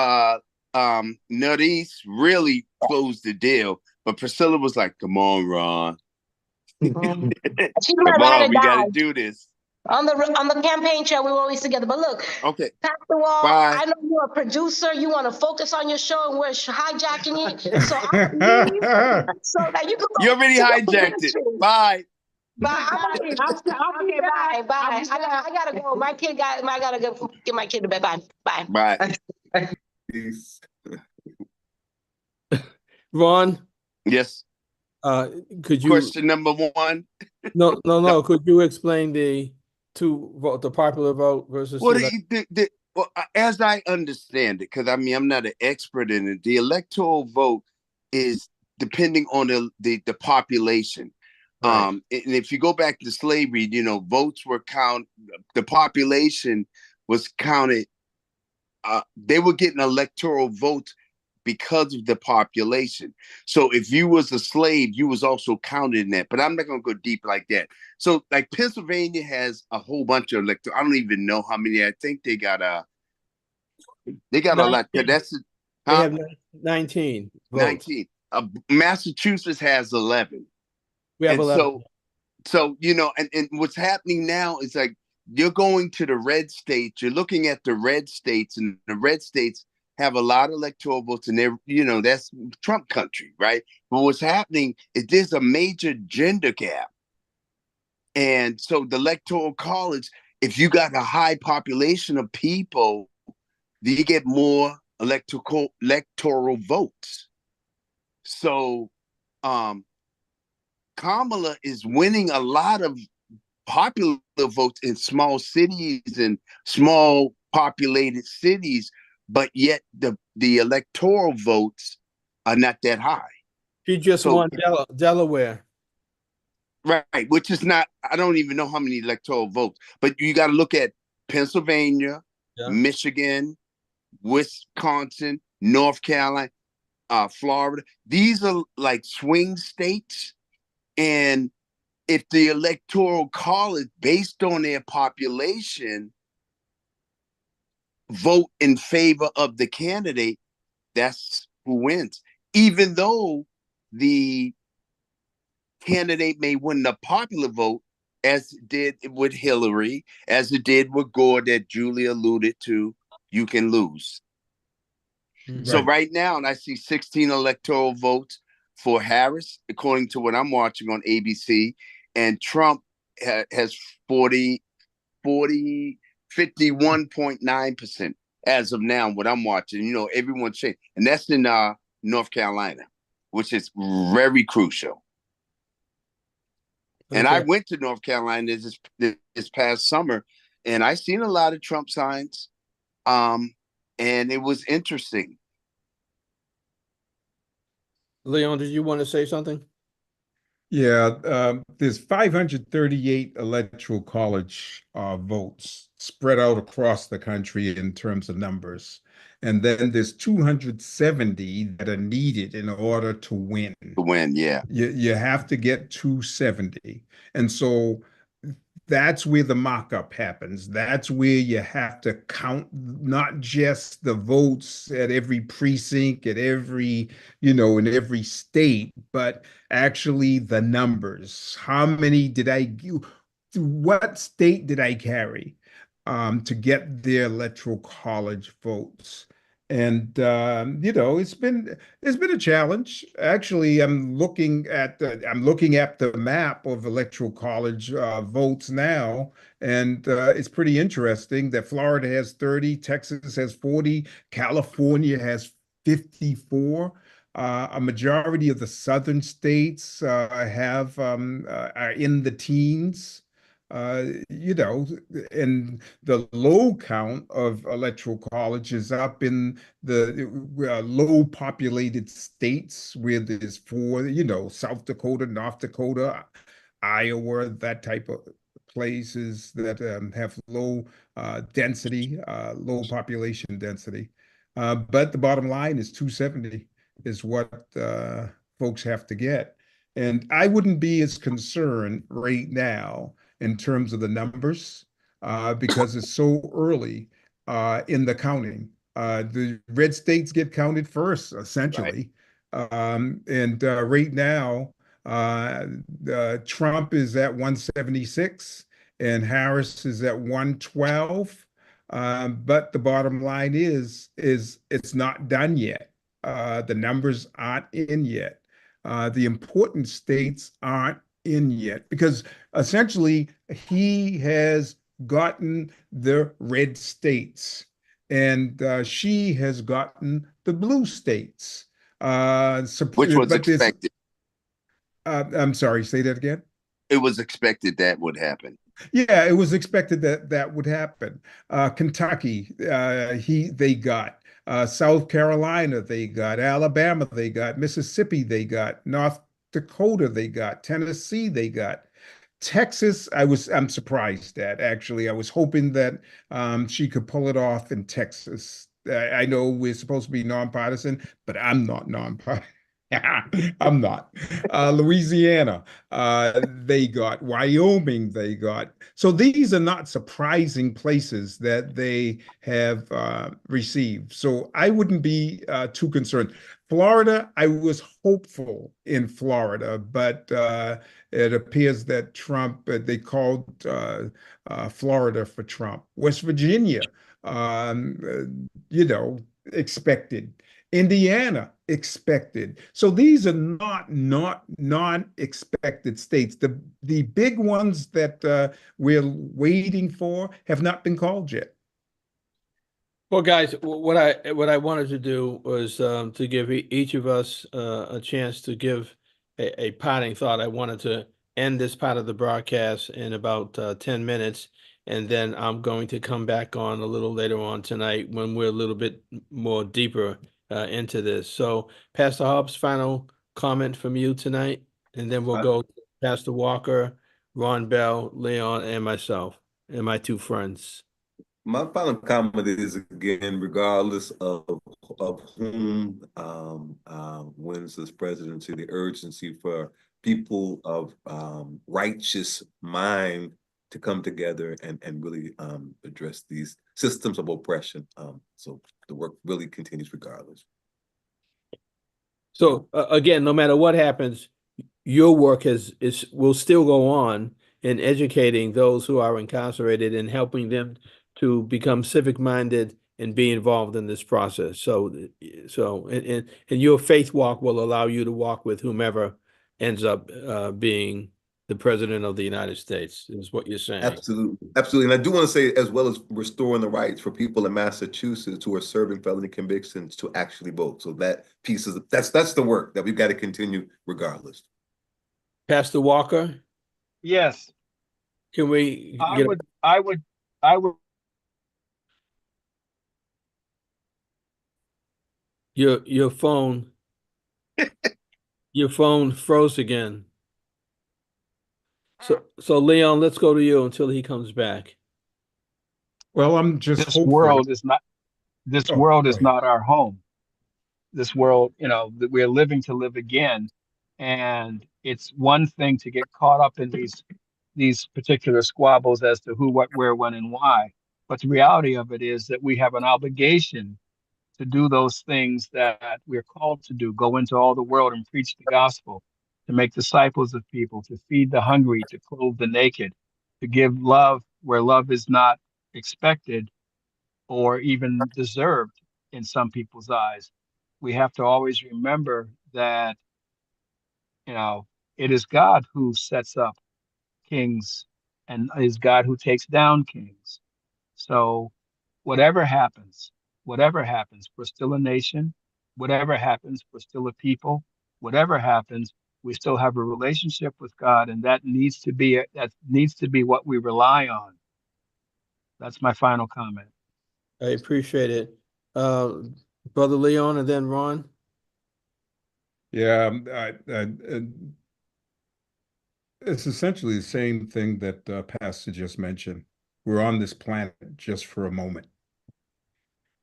Nutties really closed the deal, but Priscilla was like, "Come on, Ron. She's Come on, we got to do this." On the campaign trail, we were always together. But look, okay, Pastor Wall, bye. I know you're a producer. You want to focus on your show, and we're hijacking it. So I leave so that you can go. You already hijacked it. Bye. Bye. Bye. Bye. I gotta go. I gotta go get my kid to bed. Bye. Bye. Peace. Ron, Yes. could you Question number 1? No. Could you explain the popular vote versus as I understand it, because I'm not an expert in it, the electoral vote is depending on the population. Right. And if you go back to slavery, votes were counted, the population was counted. They were getting electoral votes because of the population. So if you was a slave, you was also counted in that. But I'm not going to go deep like that. So like Pennsylvania has a whole bunch of electoral. I don't even know how many. I think they got a lot. They have 19 votes. 19. Massachusetts has 11. We have 11. So and what's happening now is like you're going to the red states. You're looking at the red states, and the red states have a lot of electoral votes, and they're, that's Trump country, right? But what's happening is there's a major gender gap. And so the electoral college, if you got a high population of people, you get more electoral votes. So Kamala is winning a lot of popular votes in small cities and small populated cities, but yet the electoral votes are not that high. She just So- won Delaware. Right, which is not, I don't even know how many electoral votes, but you got to look at Pennsylvania, Yeah. Michigan, Wisconsin, North Carolina, Florida. These are like swing states. And if the electoral college, based on their population, vote in favor of the candidate, that's who wins. Even though the candidate may win the popular vote, as it did with Hillary, as it did with Gore, that Julie alluded to, you can lose. So right now, and I see 16 electoral votes for Harris, according to what I'm watching on ABC, and Trump has 51.9% as of now, what I'm watching. You know, everyone's changed. And that's in North Carolina, which is very crucial. And I went to North Carolina this past summer, and I seen a lot of Trump signs, and it was interesting. Leon, did you want to say something? Yeah, there's 538 electoral college votes spread out across the country in terms of numbers. And then there's 270 that are needed in order to win. To win, yeah. You have to get 270. And so that's where the mock-up happens. That's where you have to count not just the votes at every precinct, at every, in every state, but actually the numbers. How many what state did I carry to get their electoral college votes? And it's been a challenge. Actually, I'm looking at the map of electoral college votes now, and it's pretty interesting that Florida has 30, Texas has 40, California has 54. A majority of the southern states are in the teens. And the low count of electoral college is up in the low populated states where there's four, South Dakota, North Dakota, Iowa, that type of places that have low density, low population density. But the bottom line is 270 is what folks have to get. And I wouldn't be as concerned right now in terms of the numbers because it's so early in the counting. The red states get counted first, essentially. Right. And right now, Trump is at 176 and Harris is at 112. But the bottom line is it's not done yet. The numbers aren't in yet. The important states aren't in yet because essentially he has gotten the red states and she has gotten the blue states. Which was expected. I'm sorry, say that again. It was expected that would happen. Yeah, it was expected that would happen. Kentucky, they got. South Carolina, they got. Alabama, they got. Mississippi, they got. North Dakota, they got. Tennessee, they got. Texas, I'm surprised at, actually. I was hoping that she could pull it off in Texas. I know we're supposed to be nonpartisan, but I'm not nonpartisan. I'm not. Louisiana, they got. Wyoming, they got. So these are not surprising places that they have received. So I wouldn't be too concerned. Florida, I was hopeful in Florida, but it appears that Trump, they called Florida for Trump. West Virginia, expected. Indiana, expected. So these are not non-expected states. The big ones that we're waiting for have not been called yet. Well, guys, what I wanted to do was to give each of us a chance to give a parting thought. I wanted to end this part of the broadcast in about 10 minutes, and then I'm going to come back on a little later on tonight when we're a little bit more deeper into this. So, Pastor Hobbs, final comment from you tonight, and then we'll go to Pastor Walker, Ron Bell, Leon, and myself, and my two friends. My final comment is, again, regardless of whom wins this presidency, the urgency for people of righteous mind to come together and really address these systems of oppression. So the work really continues regardless. So again, no matter what happens, your work will still go on in educating those who are incarcerated and helping them to become civic minded and be involved in this process. And your faith walk will allow you to walk with whomever ends up being the president of the United States, is what you're saying. Absolutely, absolutely. And I do want to say, as well as restoring the rights for people in Massachusetts who are serving felony convictions to actually vote. So that piece is that's the work that we've got to continue regardless. Pastor Walker, Yes, can we I get would. your phone? Your phone froze again. So Leon, let's go to you until he comes back. Well, I'm just This hopeful. world is not. This Oh, world go is ahead. not our home. This world, that we're living to live again, and it's one thing to get caught up in these particular squabbles as to who, what, where, when, and why. But the reality of it is that we have an obligation to do those things that we're called to do, go into all the world and preach the gospel, to make disciples of people, to feed the hungry, to clothe the naked, to give love where love is not expected or even deserved in some people's eyes. We have to always remember that, it is God who sets up kings and is God who takes down kings. So whatever happens, we're still a nation. Whatever happens, we're still a people. Whatever happens, we still have a relationship with God, and that needs to be what we rely on. That's my final comment. I appreciate it. Brother Leon and then Ron. Yeah, it's essentially the same thing that Pastor just mentioned. We're on this planet just for a moment.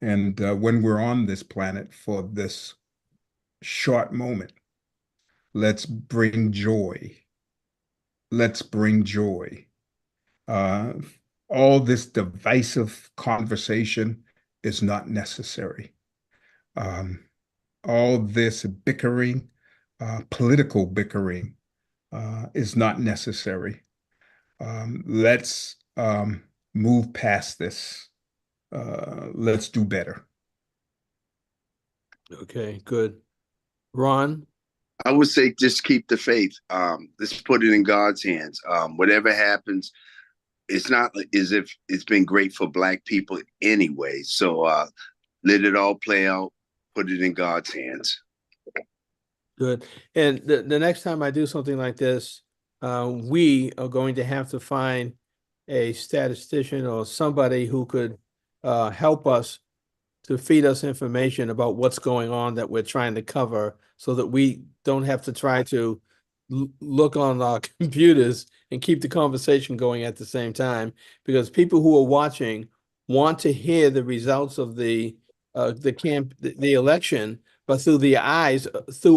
And when we're on this planet for this short moment, let's bring joy. Let's bring joy. All this divisive conversation is not necessary. All this bickering, political bickering, is not necessary. Let's move past this. Let's do better. Okay, good. Ron. I would say just keep the faith. Let's put it in God's hands. Whatever happens, it's not as if it's been great for Black people anyway. So let it all play out. Put it in God's hands. Good. And the next time I do something like this, we are going to have to find a statistician or somebody who could help us to feed us information about what's going on that we're trying to cover, so that we don't have to try to look on our computers and keep the conversation going at the same time, because people who are watching want to hear the results of the election, but through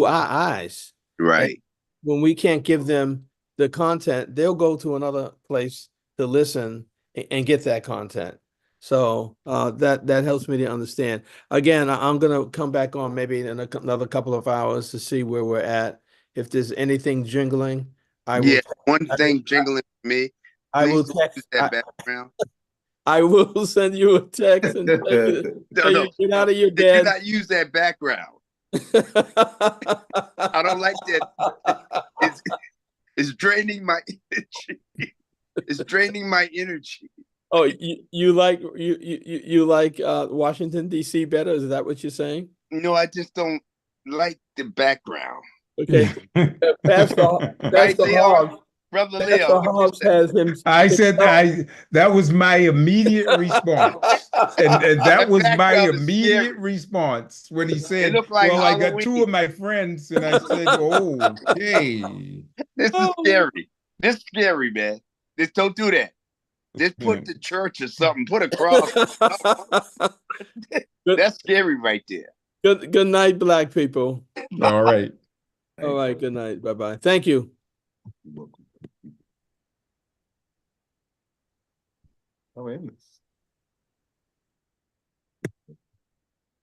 our eyes. Right. And when we can't give them the content, they'll go to another place to listen and get that content. So that helps me to understand. Again, I'm going to come back on maybe in another couple of hours to see where we're at. If there's anything jingling, one thing jingling for me. I will text that background. I will send you a text and tell you, get out of your bed. Do not use that background. I don't like that. It's draining my energy. It's draining my energy. Oh, you like you like Washington D.C. better? Is that what you're saying? No, I just don't like the background. Okay, Pastor Right, Pastor Leo? Hobbs. Brother Pastor Leo, what you Hobbs say? has him. I said that was my immediate response. And that The was my background is immediate scary. response when he It said, looked like well, I got two of Halloween. my friends, and I said, okay. This is scary. This is scary, man. Just don't do that. Just put the church or something. Put a cross. That's scary right there. Good night, black people. All right. All right, good night. Bye-bye. Thank you. Oh, wait a minute.